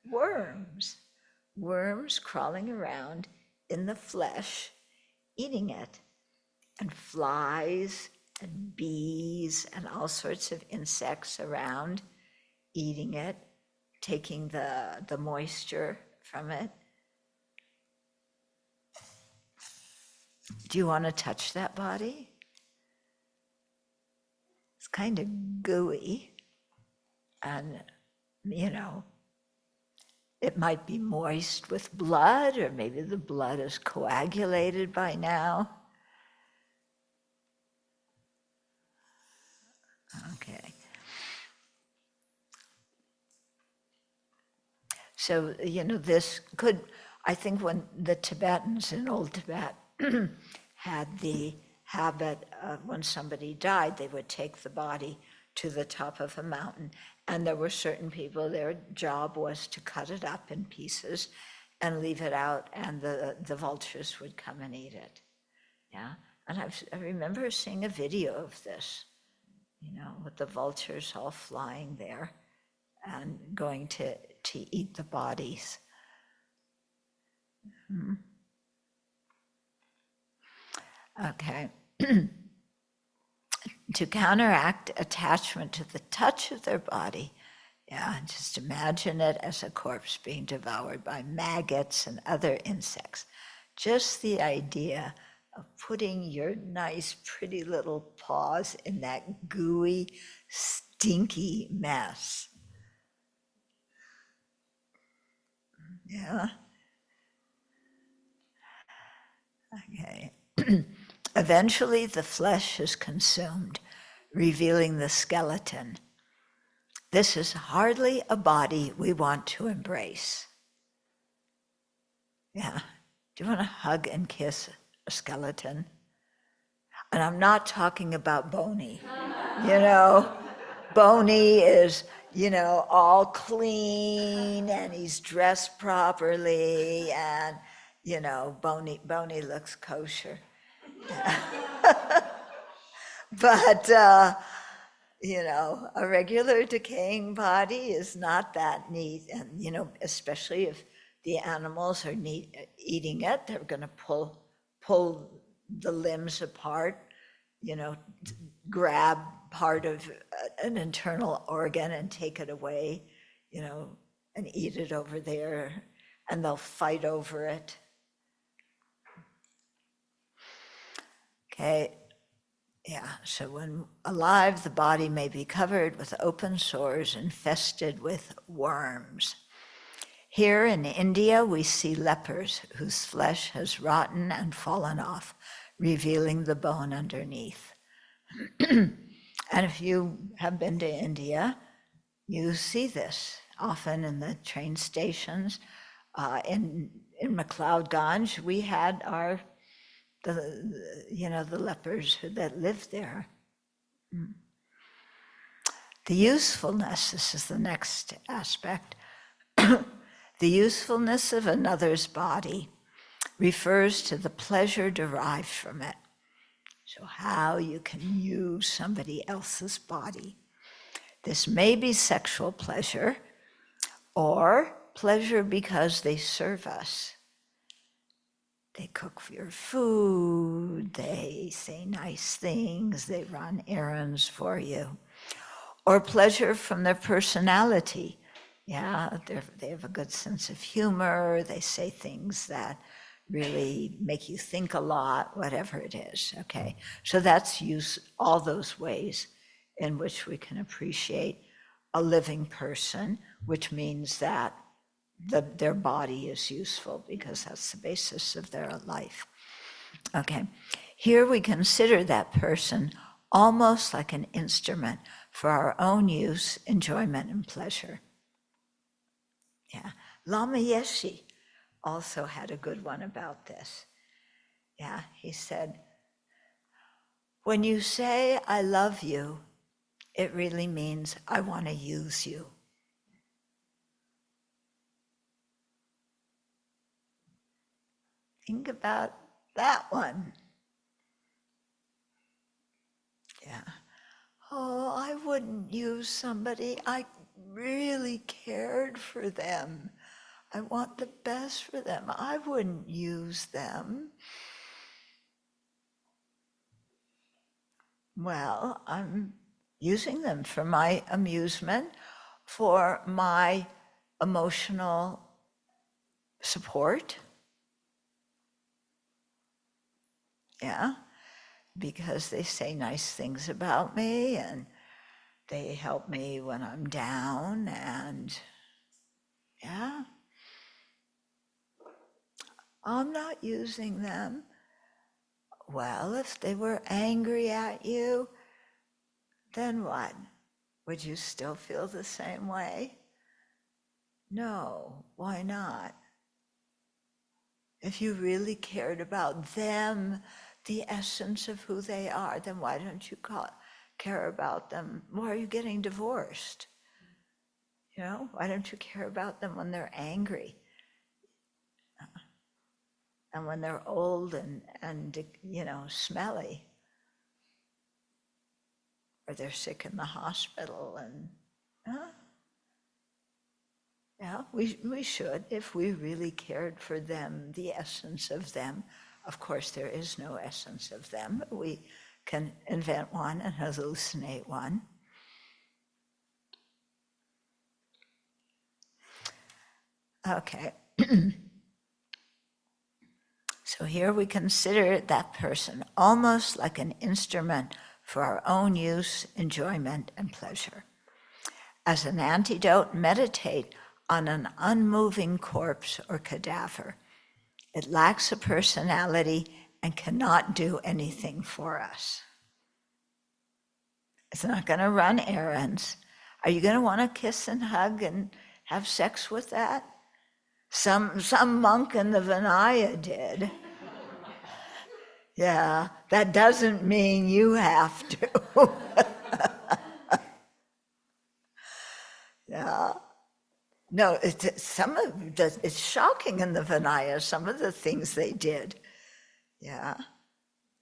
Worms. Worms crawling around in the flesh, eating it. And flies and bees and all sorts of insects around, eating it, taking the moisture from it. Do you want to touch that body? It's kind of gooey, and it might be moist with blood, or maybe the blood is coagulated by now. Okay. So, this could, I think when the Tibetans in Old Tibet had the habit of when somebody died, they would take the body to the top of a mountain. And there were certain people, their job was to cut it up in pieces and leave it out, and the vultures would come and eat it. Yeah. And I remember seeing a video of this, with the vultures all flying there and going to eat the bodies. Okay. To counteract attachment to the touch of their body, yeah, just imagine it as a corpse being devoured by maggots and other insects. Just the idea of putting your nice, pretty little paws in that gooey, stinky mess. Yeah. Okay. Eventually, the flesh is consumed, revealing the skeleton. This is hardly a body we want to embrace. Yeah. Do you want to hug and kiss a skeleton? And I'm not talking about Boney. Boney is, all clean and he's dressed properly and, Boney looks kosher. But, a regular decaying body is not that neat. And, especially if the animals are eating it, they're going to pull the limbs apart, grab part of an internal organ and take it away, and eat it over there, and they'll fight over it. Okay, yeah, so when alive, the body may be covered with open sores infested with worms. Here in India, we see lepers whose flesh has rotten and fallen off, revealing the bone underneath. And if you have been to India, you see this often in the train stations. In McLeodganj, we had the lepers that lived there. The usefulness, this is the next aspect. The usefulness of another's body refers to the pleasure derived from it. So how you can use somebody else's body. This may be sexual pleasure or pleasure because they serve us. They cook for your food, they say nice things, they run errands for you. Or pleasure from their personality. Yeah, they have a good sense of humor, they say things that really make you think a lot, whatever it is, okay? So that's all those ways in which we can appreciate a living person, which means that their body is useful because that's the basis of their life. Okay, here we consider that person almost like an instrument for our own use, enjoyment, and pleasure. Yeah, Lama Yeshe also had a good one about this. Yeah, he said, when you say I love you, it really means I want to use you. Think about that one. Yeah. Oh, I wouldn't use somebody. I really cared for them. I want the best for them. I wouldn't use them. Well, I'm using them for my amusement, for my emotional support. Yeah, because they say nice things about me and they help me when I'm down, and yeah, I'm not using them. Well, if they were angry at you, then what? Would you still feel the same way? No, why not? If you really cared about them, the essence of who they are, then why don't you care about them? Why are you getting divorced? Why don't you care about them when they're angry? And when they're old and smelly? Or they're sick in the hospital and, yeah, we should, if we really cared for them, the essence of them. Of course, there is no essence of them. We can invent one and hallucinate one. Okay. So here we consider that person almost like an instrument for our own use, enjoyment, and pleasure. As an antidote, meditate on an unmoving corpse or cadaver. It lacks a personality and cannot do anything for us. It's not going to run errands. Are you going to want to kiss and hug and have sex with that? Some monk in the Vinaya did. Yeah, that doesn't mean you have to. Yeah. No, it's shocking in the Vinaya, some of the things they did. Yeah.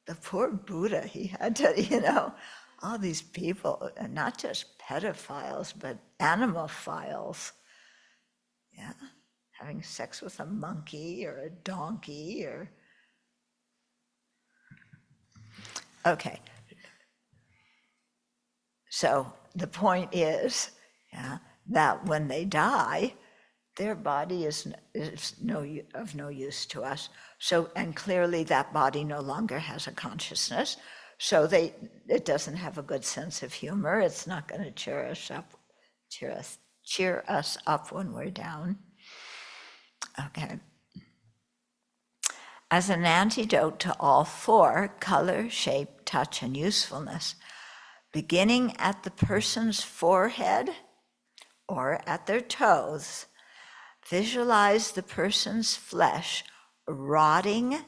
The poor Buddha, he had to, all these people, and not just pedophiles, but animophiles. Yeah. Having sex with a monkey or a donkey or, Okay. So the point is, that when they die, their body is of no use to us. So, and clearly that body no longer has a consciousness. So it doesn't have a good sense of humor. It's not going to cheer us up when we're down. Okay. As an antidote to all four, color, shape, touch, and usefulness, beginning at the person's forehead or at their toes, visualize the person's flesh rotting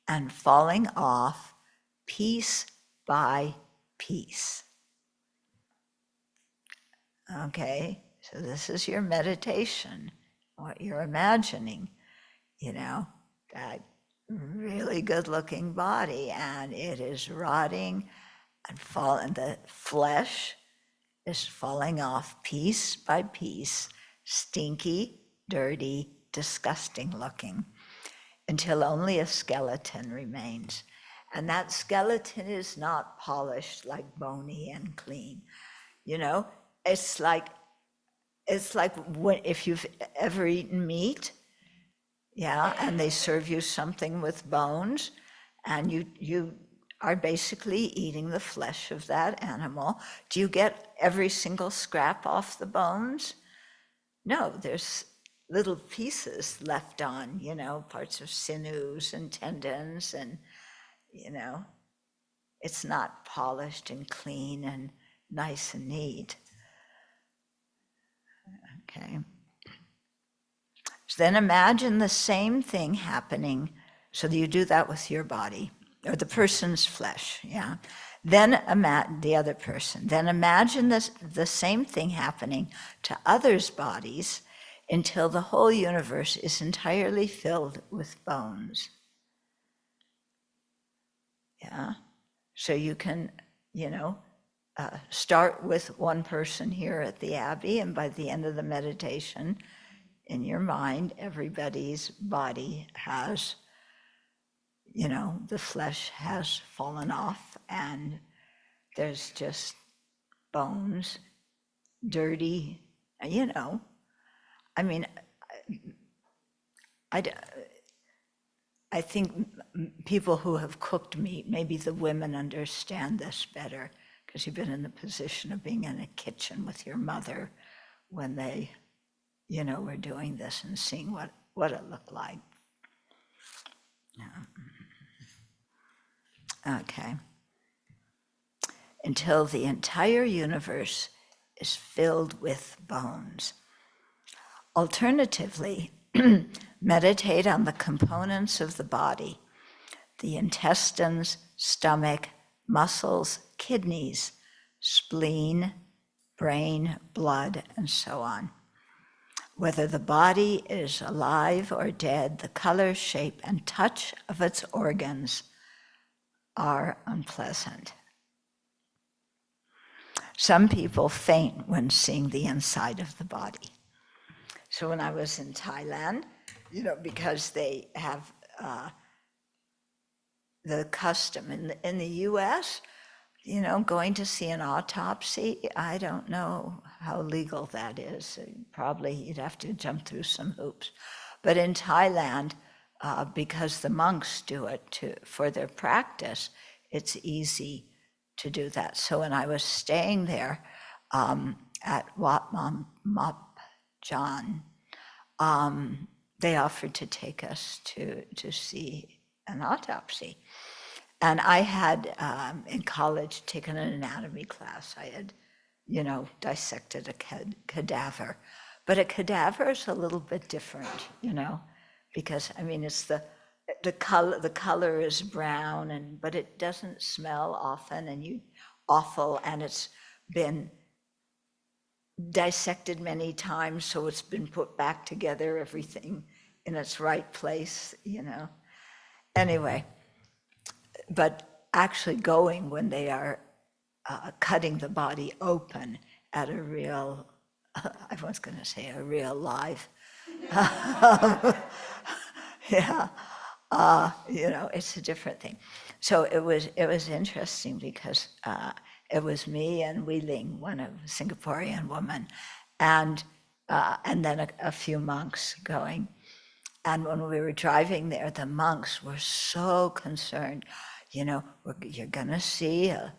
and falling off piece by piece. Okay, so this is your meditation, what you're imagining, that really good-looking body, and it is rotting and the flesh is falling off piece by piece, stinky, dirty, disgusting looking, until only a skeleton remains. And that skeleton is not polished, like bony and clean. It's like if you've ever eaten meat, and they serve you something with bones, and you are basically eating the flesh of that animal. Do you get every single scrap off the bones? No, there's little pieces left on, parts of sinews and tendons, and, it's not polished and clean and nice and neat. Okay. So then imagine the same thing happening. So you do that with your body, or the person's flesh, Then the other person. Then imagine the same thing happening to others' bodies until the whole universe is entirely filled with bones. So you can, start with one person here at the Abbey, and by the end of the meditation, in your mind, everybody's body has, the flesh has fallen off, and there's just bones, dirty, I think people who have cooked meat, maybe the women understand this better, because you've been in the position of being in a kitchen with your mother when they, were doing this and seeing what it looked like. Okay. Until the entire universe is filled with bones. Alternatively, meditate on the components of the body, the intestines, stomach, muscles, kidneys, spleen, brain, blood, and so on. Whether the body is alive or dead, the color, shape, and touch of its organs are unpleasant. Some people faint when seeing the inside of the body. So when I was in Thailand, because they have the custom in the US, going to see an autopsy, I don't know how legal that is. Probably you'd have to jump through some hoops. But in Thailand, because the monks do it for their practice, it's easy to do that. So when I was staying there at Wat Mop Jan, they offered to take us to see an autopsy. And I had, in college, taken an anatomy class. I had, dissected a cadaver. But a cadaver is a little bit different, because, it's the color is brown, but it doesn't smell often, and it's been dissected many times, so it's been put back together, everything in its right place, Anyway, but actually going when they are cutting the body open at a real, I was going to say a real live, it's a different thing. So it was interesting because it was me and Wei Ling, one of a Singaporean woman, and then a few monks going. And when we were driving there, the monks were so concerned. You're gonna see a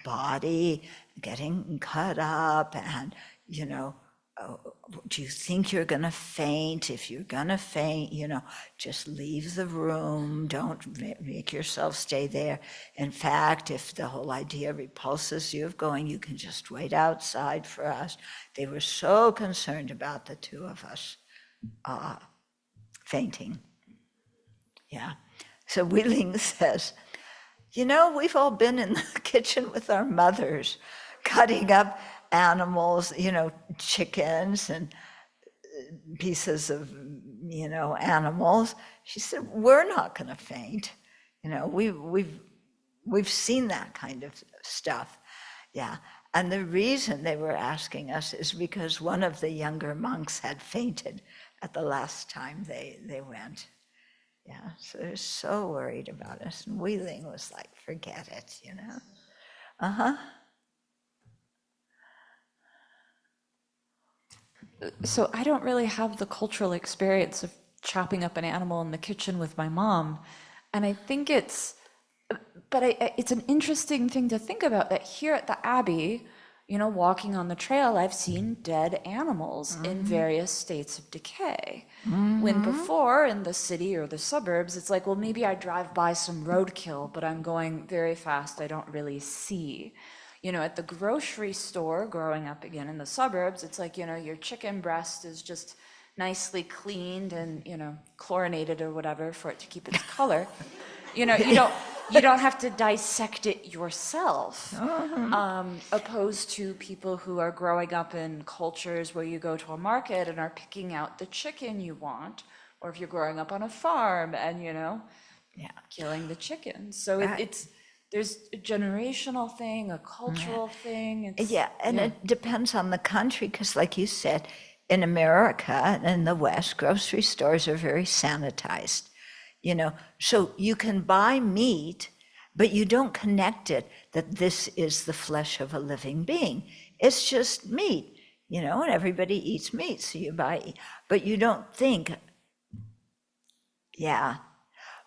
body getting cut up, and do you think you're gonna faint? If you're gonna faint, just leave the room. Don't make yourself stay there. In fact, if the whole idea repulses you of going, you can just wait outside for us. They were so concerned about the two of us fainting. Yeah. So Wei Ling says, we've all been in the kitchen with our mothers, cutting up animals, chickens and pieces of, animals. She said, we're not going to faint. We've seen that kind of stuff. Yeah. And the reason they were asking us is because one of the younger monks had fainted at the last time they went. Yeah, so they're so worried about us. And Wei Ling was like, forget it, Uh-huh. So I don't really have the cultural experience of chopping up an animal in the kitchen with my mom. And I think it's an interesting thing to think about that here at the Abbey, walking on the trail, I've seen dead animals in various states of decay. When before in the city or the suburbs, it's like, well, maybe I drive by some roadkill, but I'm going very fast, I don't really see. At the grocery store, growing up again in the suburbs, it's like, your chicken breast is just nicely cleaned and, chlorinated or whatever for it to keep its color. You don't have to dissect it yourself, opposed to people who are growing up in cultures where you go to a market and are picking out the chicken you want, or if you're growing up on a farm and, killing the chickens. So there's a generational thing, a cultural thing. It depends on the country, because like you said, in America and in the West, grocery stores are very sanitized. So you can buy meat, but you don't connect it that this is the flesh of a living being. It's just meat, and everybody eats meat, so you buy, but you don't think, yeah.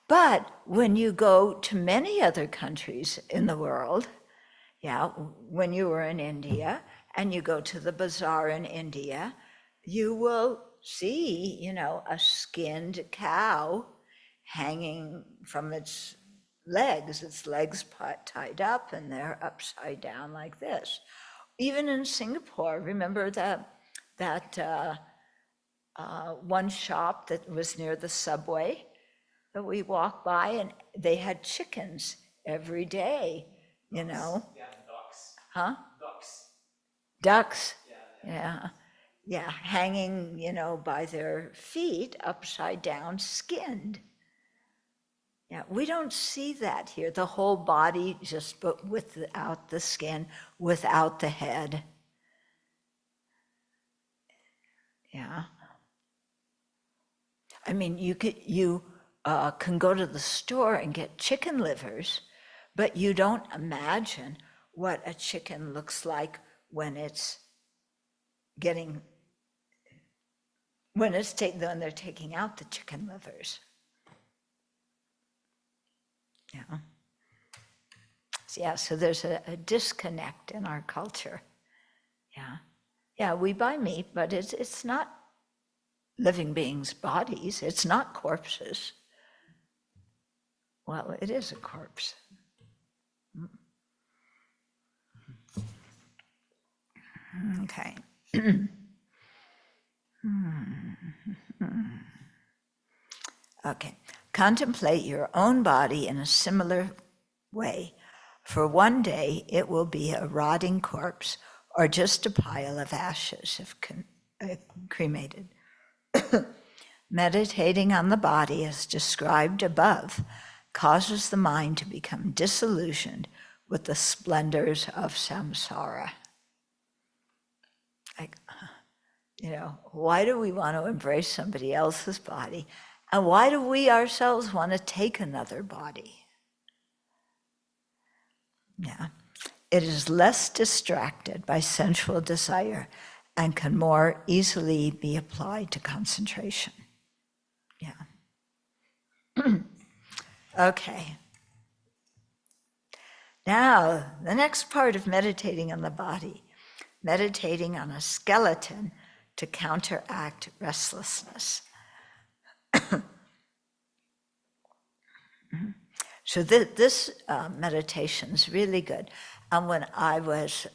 But when you go to many other countries in the world, when you were in India and you go to the bazaar in India, you will see, a skinned cow hanging from its legs tied up, and they're upside down like this. Even in Singapore, remember that one shop that was near the subway that we walked by, and they had chickens every day, Yeah, ducks. Huh? Ducks. Ducks. Yeah, hanging, by their feet, upside down, skinned. Yeah, we don't see that here. The whole body just, but without the skin, without the head. Yeah. I mean, you can go to the store and get chicken livers, but you don't imagine what a chicken looks like when they're taking out the chicken livers. So there's a disconnect in our culture. We buy meat, but it's not living beings' bodies. It's not corpses. Well, it is a corpse. Okay. Okay. Contemplate your own body in a similar way. For one day, it will be a rotting corpse or just a pile of ashes if cremated. Meditating on the body as described above causes the mind to become disillusioned with the splendors of samsara. Like, why do we want to embrace somebody else's body? And why do we ourselves want to take another body? Yeah. It is less distracted by sensual desire and can more easily be applied to concentration. Yeah. Okay. Now, the next part of meditating on the body, meditating on a skeleton to counteract restlessness. So this meditation is really good. And when I was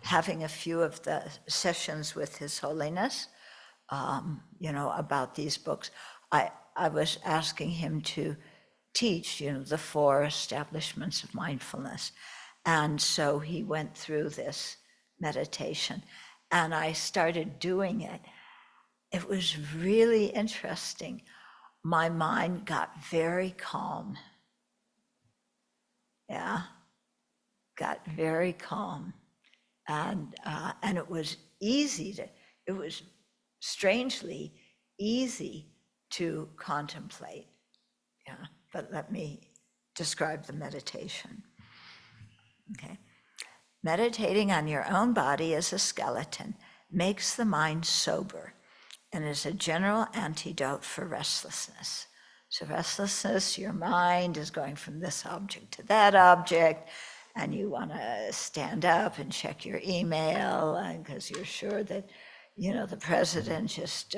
having a few of the sessions with His Holiness, about these books, I was asking him to teach, the 4 establishments of mindfulness. And so he went through this meditation, and I started doing it. It was really interesting. My mind got very calm. Yeah, got very calm. And it was it was strangely easy to contemplate. Yeah, but let me describe the meditation. Okay. Meditating on your own body as a skeleton makes the mind sober and is a general antidote for restlessness. So restlessness, your mind is going from this object to that object, and you want to stand up and check your email because you're sure that, the president just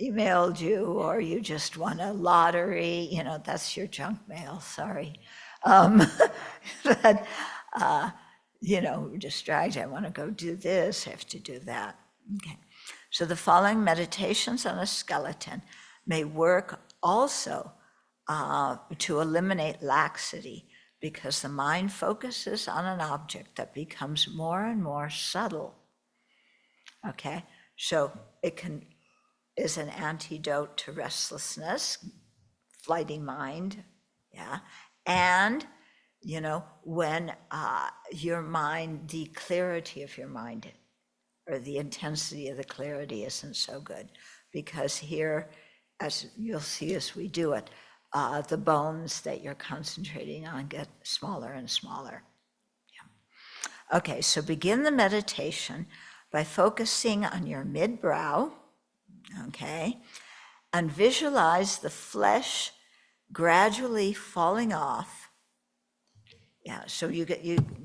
emailed you, or you just won a lottery, that's your junk mail, sorry. But, distracted, I want to go do this, I have to do that. Okay. So the following meditations on a skeleton may work also to eliminate laxity, because the mind focuses on an object that becomes more and more subtle. Okay, so it is an antidote to restlessness, flighty mind, yeah, and when your mind, the clarity of your mind, or the intensity of the clarity isn't so good, because here, as you'll see as we do it, the bones that you're concentrating on get smaller and smaller. Yeah. Okay, so begin the meditation by focusing on your mid-brow, okay, and visualize the flesh gradually falling off. Yeah, so you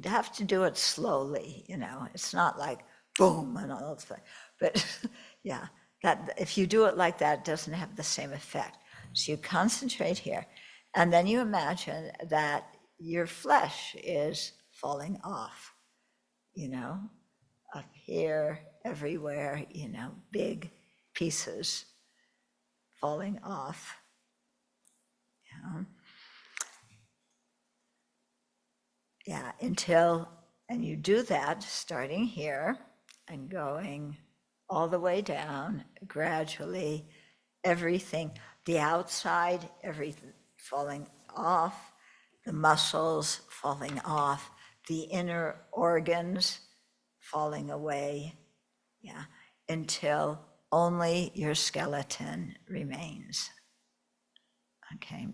have to do it slowly, it's not like boom and all that, but yeah, that if you do it like that, it doesn't have the same effect. So you concentrate here, and then you imagine that your flesh is falling off, up here, everywhere, big pieces falling off. Yeah, and you do that starting here and going all the way down, gradually, everything, the outside, everything falling off, the muscles falling off, the inner organs falling away, yeah, until only your skeleton remains. Okay,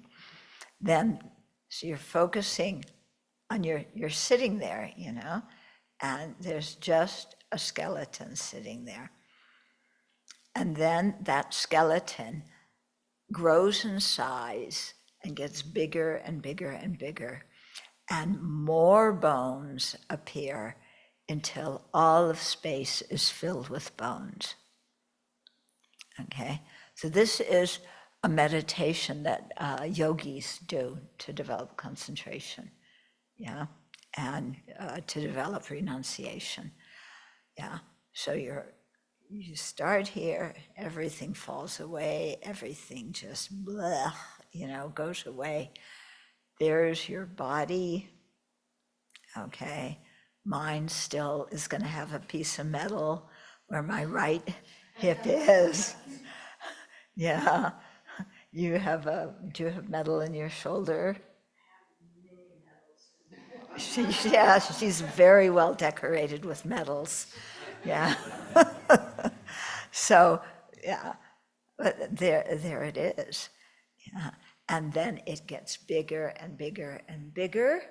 then, so you're focusing on you're sitting there, and there's just a skeleton sitting there. And then that skeleton grows in size and gets bigger and bigger and bigger, and more bones appear until all of space is filled with bones. Okay, so this is a meditation that yogis do to develop concentration, yeah, and to develop renunciation, yeah. So you start here, everything falls away, everything just blah, goes away. There's your body, okay. Mine still is going to have a piece of metal where my right hip is. Yeah. Do you have metal in your shoulder? She's very well decorated with medals. Yeah. So, yeah, but there it is. Yeah. And then it gets bigger and bigger and bigger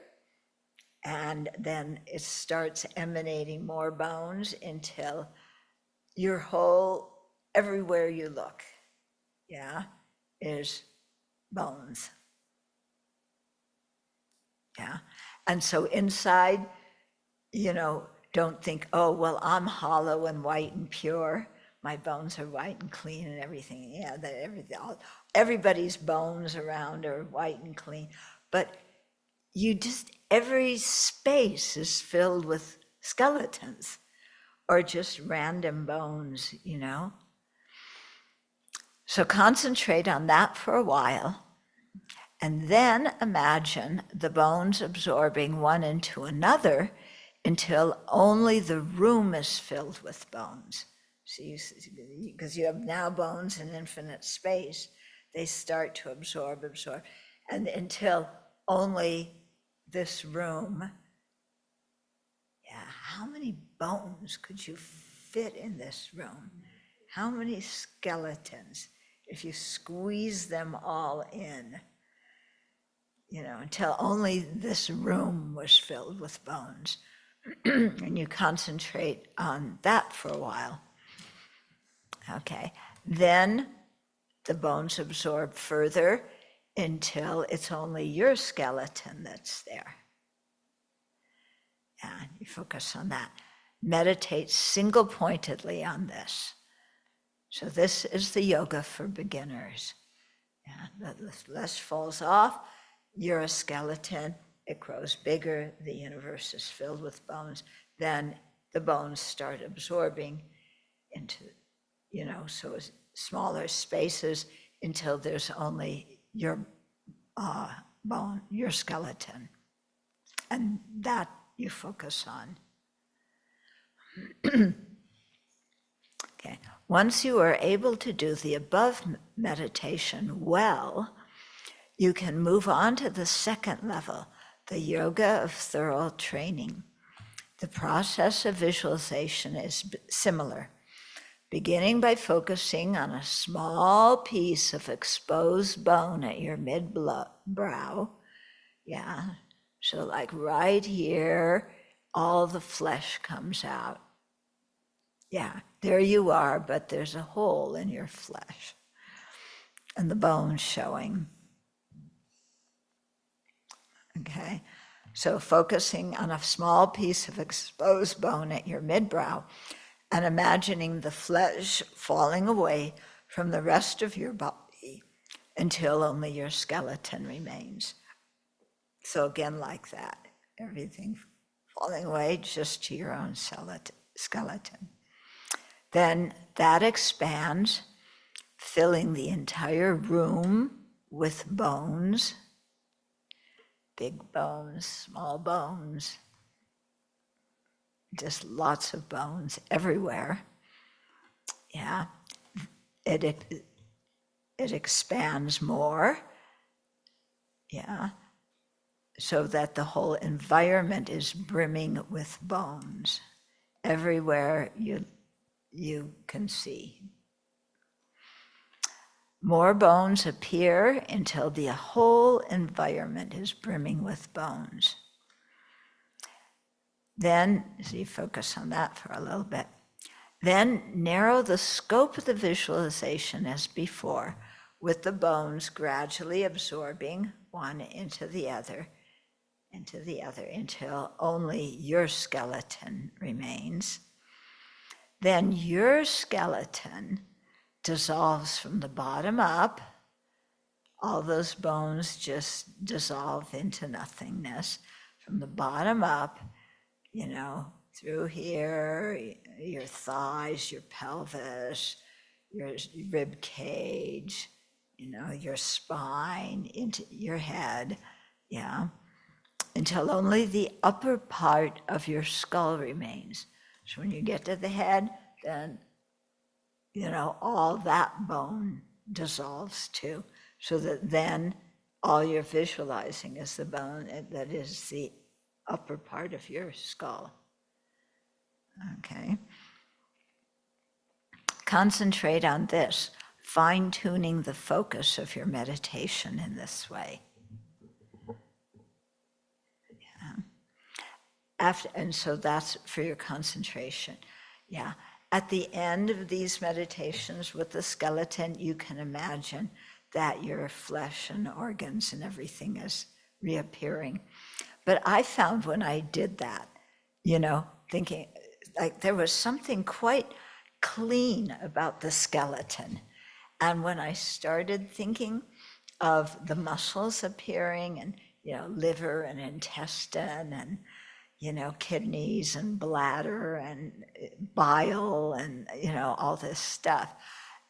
And then it starts emanating more bones until your whole, everywhere you look, yeah, is bones. Yeah. And so inside, don't think, oh, well, I'm hollow and white and pure. My bones are white and clean and everything. Yeah, everybody's bones around are white and clean. But every space is filled with skeletons or just random bones, So concentrate on that for a while, and then imagine the bones absorbing one into another until only the room is filled with bones. So because you have now bones in infinite space, they start to absorb, and until only this room. Yeah, how many bones could you fit in this room? How many skeletons, if you squeeze them all in, until only this room was filled with bones. And you concentrate on that for a while. Okay, then the bones absorb further until it's only your skeleton that's there. And you focus on that. Meditate single-pointedly on this. So this is the yoga for beginners. Yeah, the flesh falls off, you're a skeleton, it grows bigger, the universe is filled with bones, then the bones start absorbing into, so smaller spaces until there's only your bone, your skeleton. And that you focus on. Okay. Once you are able to do the above meditation well, you can move on to the second level, the yoga of thorough training. The process of visualization is similar, beginning by focusing on a small piece of exposed bone at your mid-brow. Yeah, so like right here, all the flesh comes out. Yeah, there you are, but there's a hole in your flesh and the bone's showing. Okay, so focusing on a small piece of exposed bone at your midbrow and imagining the flesh falling away from the rest of your body until only your skeleton remains. So again, like that, everything falling away just to your own skeleton. Then that expands, filling the entire room with bones, big bones, small bones, just lots of bones everywhere. Yeah, it expands more. Yeah, so that the whole environment is brimming with bones everywhere you can see. More bones appear until the whole environment is brimming with bones. Then, so you focus on that for a little bit. Then narrow the scope of the visualization as before, with the bones gradually absorbing one into the other, until only your skeleton remains. Then your skeleton dissolves from the bottom up. All those bones just dissolve into nothingness. From the bottom up, through here, your thighs, your pelvis, your rib cage, your spine, into your head, yeah, until only the upper part of your skull remains. So when you get to the head, then, all that bone dissolves too, so that then all you're visualizing is the bone that is the upper part of your skull. Okay. Concentrate on this, fine-tuning the focus of your meditation in this way. Yeah. and so that's for your concentration. Yeah. At the end of these meditations with the skeleton, you can imagine that your flesh and organs and everything is reappearing. But I found when I did that, thinking like there was something quite clean about the skeleton. And when I started thinking of the muscles appearing and, liver and intestine and, kidneys and bladder and bile and, all this stuff,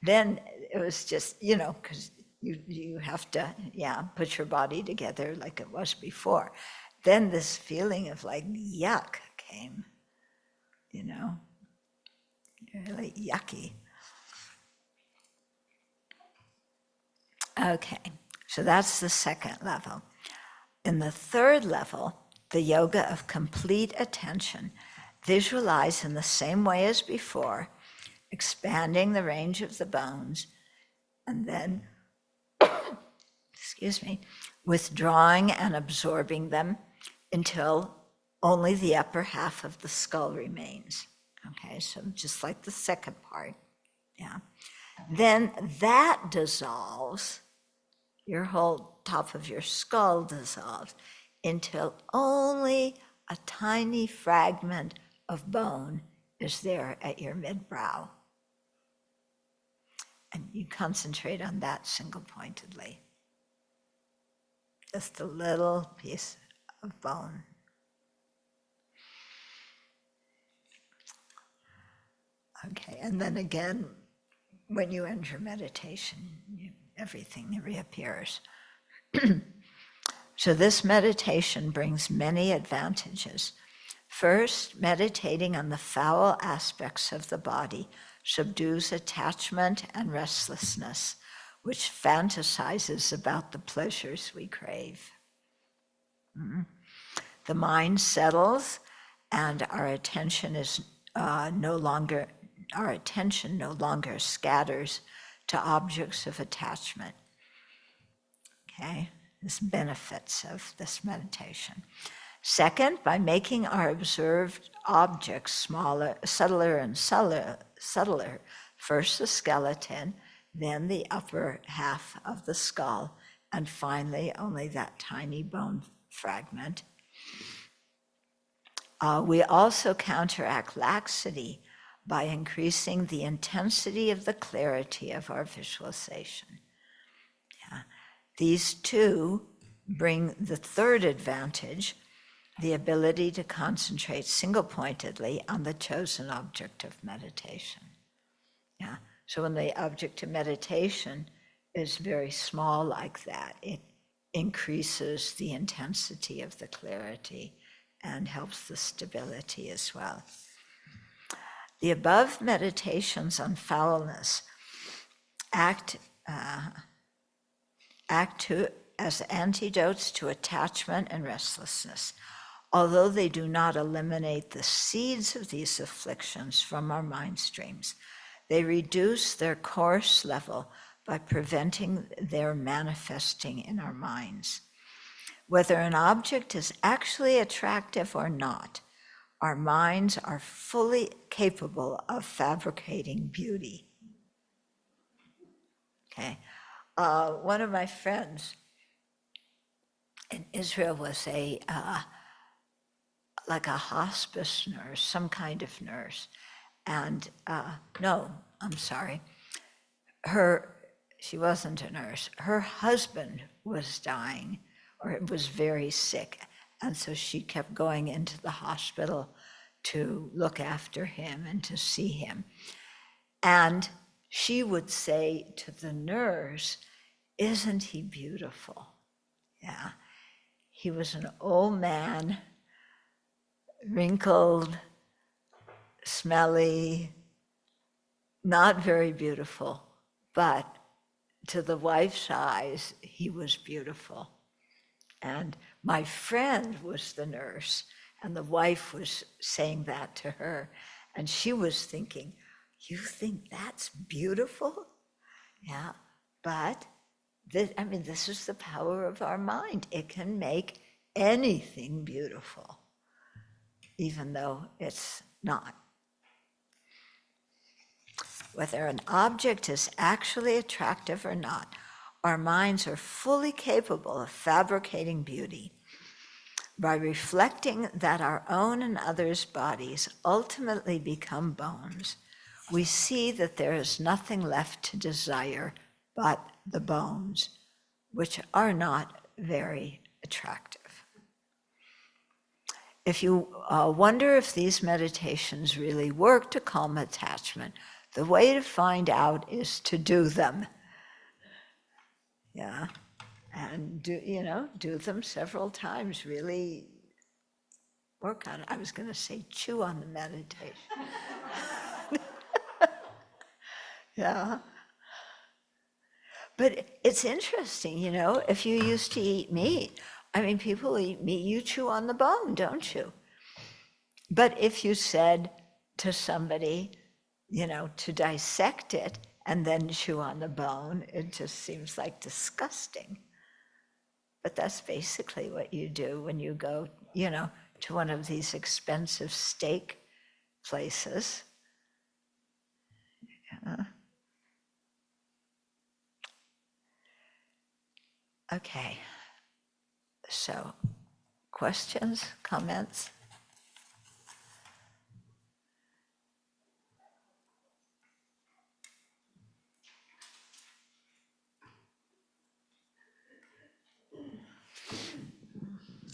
then it was just, because you have to, put your body together like it was before. Then this feeling of like yuck came, really yucky. Okay, so that's the second level. In the third level, the yoga of complete attention, visualize in the same way as before, expanding the range of the bones, and then, withdrawing and absorbing them until only the upper half of the skull remains. Okay, so just like the second part, Then that dissolves, your whole top of your skull dissolves until only a tiny fragment of bone is there at your mid-brow. And you concentrate on that single-pointedly. Just a little piece of bone. Okay, and then again, when you end your meditation, everything reappears. So this meditation brings many advantages. First, meditating on the foul aspects of the body subdues attachment and restlessness, which fantasizes about the pleasures we crave. The mind settles, and our attention no longer scatters to objects of attachment. Okay, there's benefits of this meditation. Second, by making our observed objects smaller, subtler and subtler, first the skeleton, then the upper half of the skull, and finally only that tiny bone fragment. We also counteract laxity by increasing the intensity of the clarity of our visualization. These two bring the third advantage, the ability to concentrate single-pointedly on the chosen object of meditation. So when the object of meditation is very small like that, it increases the intensity of the clarity and helps the stability as well. The above meditations on foulness act as antidotes to attachment and restlessness. Although they do not eliminate the seeds of these afflictions from our mind streams, they reduce their coarse level by preventing their manifesting in our minds. Whether an object is actually attractive or not, our minds are fully capable of fabricating beauty. Okay. One of my friends in Israel was like a hospice nurse, some kind of nurse. And she wasn't a nurse. Her husband was dying or was very sick. And so she kept going into the hospital to look after him and to see him. And she would say to the nurse, "Isn't he beautiful?" Yeah. He was an old man, wrinkled, smelly, not very beautiful, but to the wife's eyes, he was beautiful. And my friend was the nurse, and the wife was saying that to her, and she was thinking, "You think that's beautiful?" Yeah, but this is the power of our mind. It can make anything beautiful. even though it's not. Whether an object is actually attractive or not, our minds are fully capable of fabricating beauty. By reflecting that our own and others' bodies ultimately become bones, we see that there is nothing left to desire but the bones, which are not very attractive. If you wonder if these meditations really work to calm attachment, the way to find out is to do them. Yeah, and do them several times. Really work on it. I was going to say chew on the meditation. Yeah. But it's interesting, if you used to eat meat, people eat meat, you chew on the bone, don't you? But if you said to somebody, to dissect it and then chew on the bone, it just seems like disgusting. But that's basically what you do when you go, to one of these expensive steak places. Yeah. Okay, so questions, comments?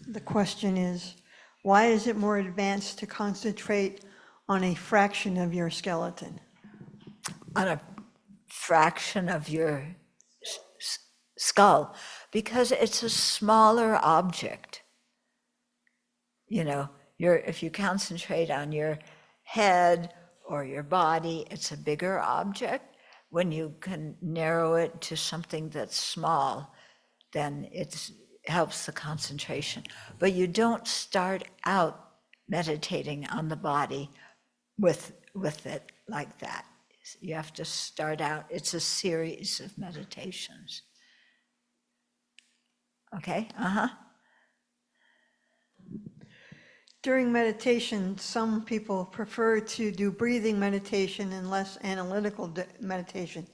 The question is, why is it more advanced to concentrate on a fraction of your skeleton? On a fraction of your skull, because it's a smaller object. If you concentrate on your head or your body, it's a bigger object. When you can narrow it to something that's small, then it helps the concentration. But you don't start out meditating on the body with it like that. You have to start out, it's a series of meditations. Okay, During meditation, some people prefer to do breathing meditation and less analytical meditation.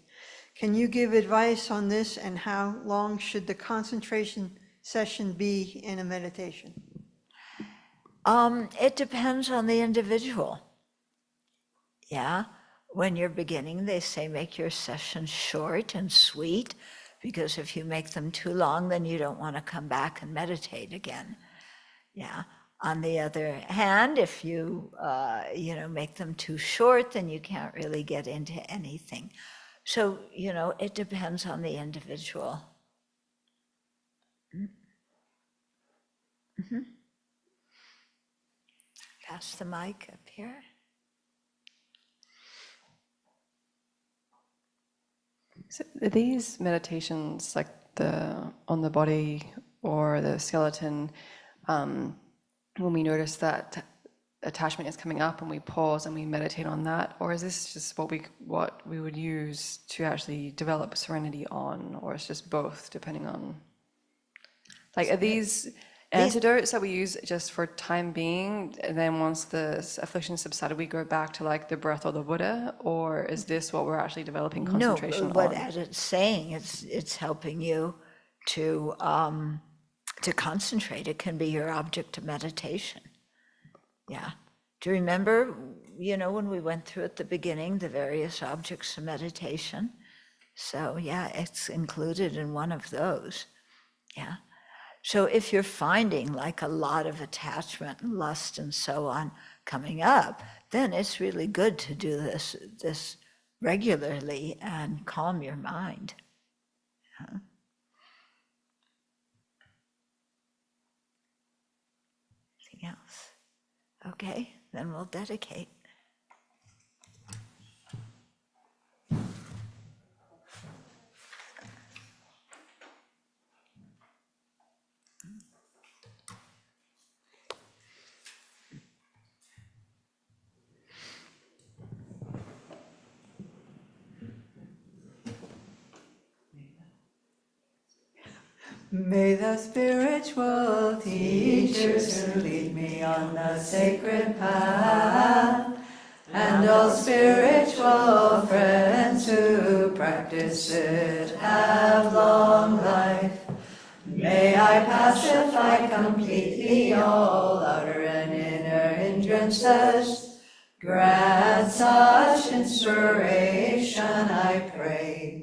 Can you give advice on this, and how long should the concentration session be in a meditation? It depends on the individual. Yeah, when you're beginning, they say make your sessions short and sweet, because if you make them too long, then you don't want to come back and meditate again. Yeah. On the other hand, if you make them too short, then you can't really get into anything. So, it depends on the individual. Mm-hmm. Pass the mic up here. So are these meditations, like on the body or the skeleton, when we notice that attachment is coming up and we pause and we meditate on that, or is this just what we would use to actually develop serenity on, or it's just both, depending on, are these antidotes that we use just for time being, and then once the affliction subsided, we go back to the breath or the Buddha, or is this what we're actually developing concentration on? No, what it's saying, it's helping you to concentrate. It can be your object of meditation. Yeah. Do you remember, when we went through at the beginning, the various objects of meditation? So yeah, it's included in one of those. Yeah. So if you're finding a lot of attachment and lust and so on coming up, then it's really good to do this regularly and calm your mind. Yeah. Anything else? Okay, then we'll dedicate. May the spiritual teachers who lead me on the sacred path, and all spiritual friends who practice it, have long life. May I pacify completely all outer and inner hindrances. Grant such inspiration, I pray.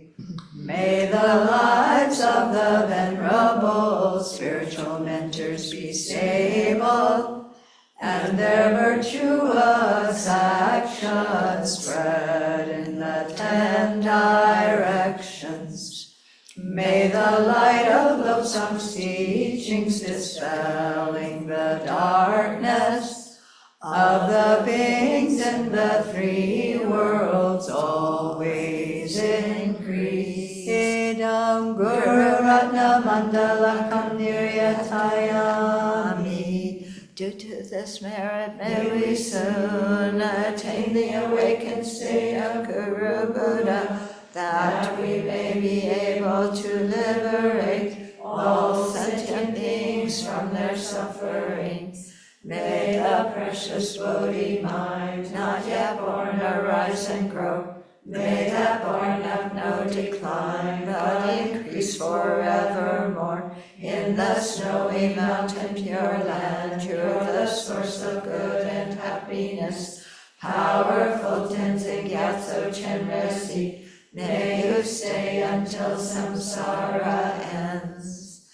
May the lives of the venerable spiritual mentors be stable, and their virtuous actions spread in the 10 directions. May the light of Wholesome's teachings dispelling the darkness of the beings in the 3 worlds always increase. Idam Guru Ratna Mandalakam Niryatayami. Due to this merit, may we soon attain the awakened state of Guru Buddha, that we may be able to liberate all sentient beings from their sufferings. May the precious Bodhi mind, not yet born, arise and grow. May that born have no decline, but increase forevermore. In the snowy mountain pure land, you are the source of good and happiness. Powerful Tenzing Gyatso Chenresi, may you stay until samsara ends.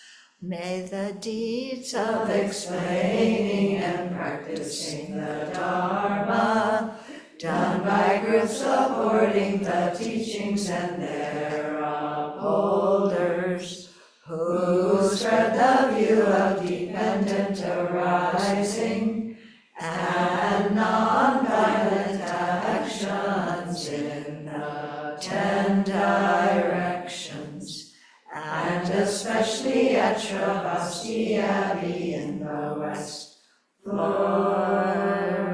May the deeds of explaining and practicing the Dharma, done by groups supporting the teachings and their upholders, who spread the view of dependent arising and non-violent actions in the 10 directions, and especially at Sravasti Abbey in the west. Lord,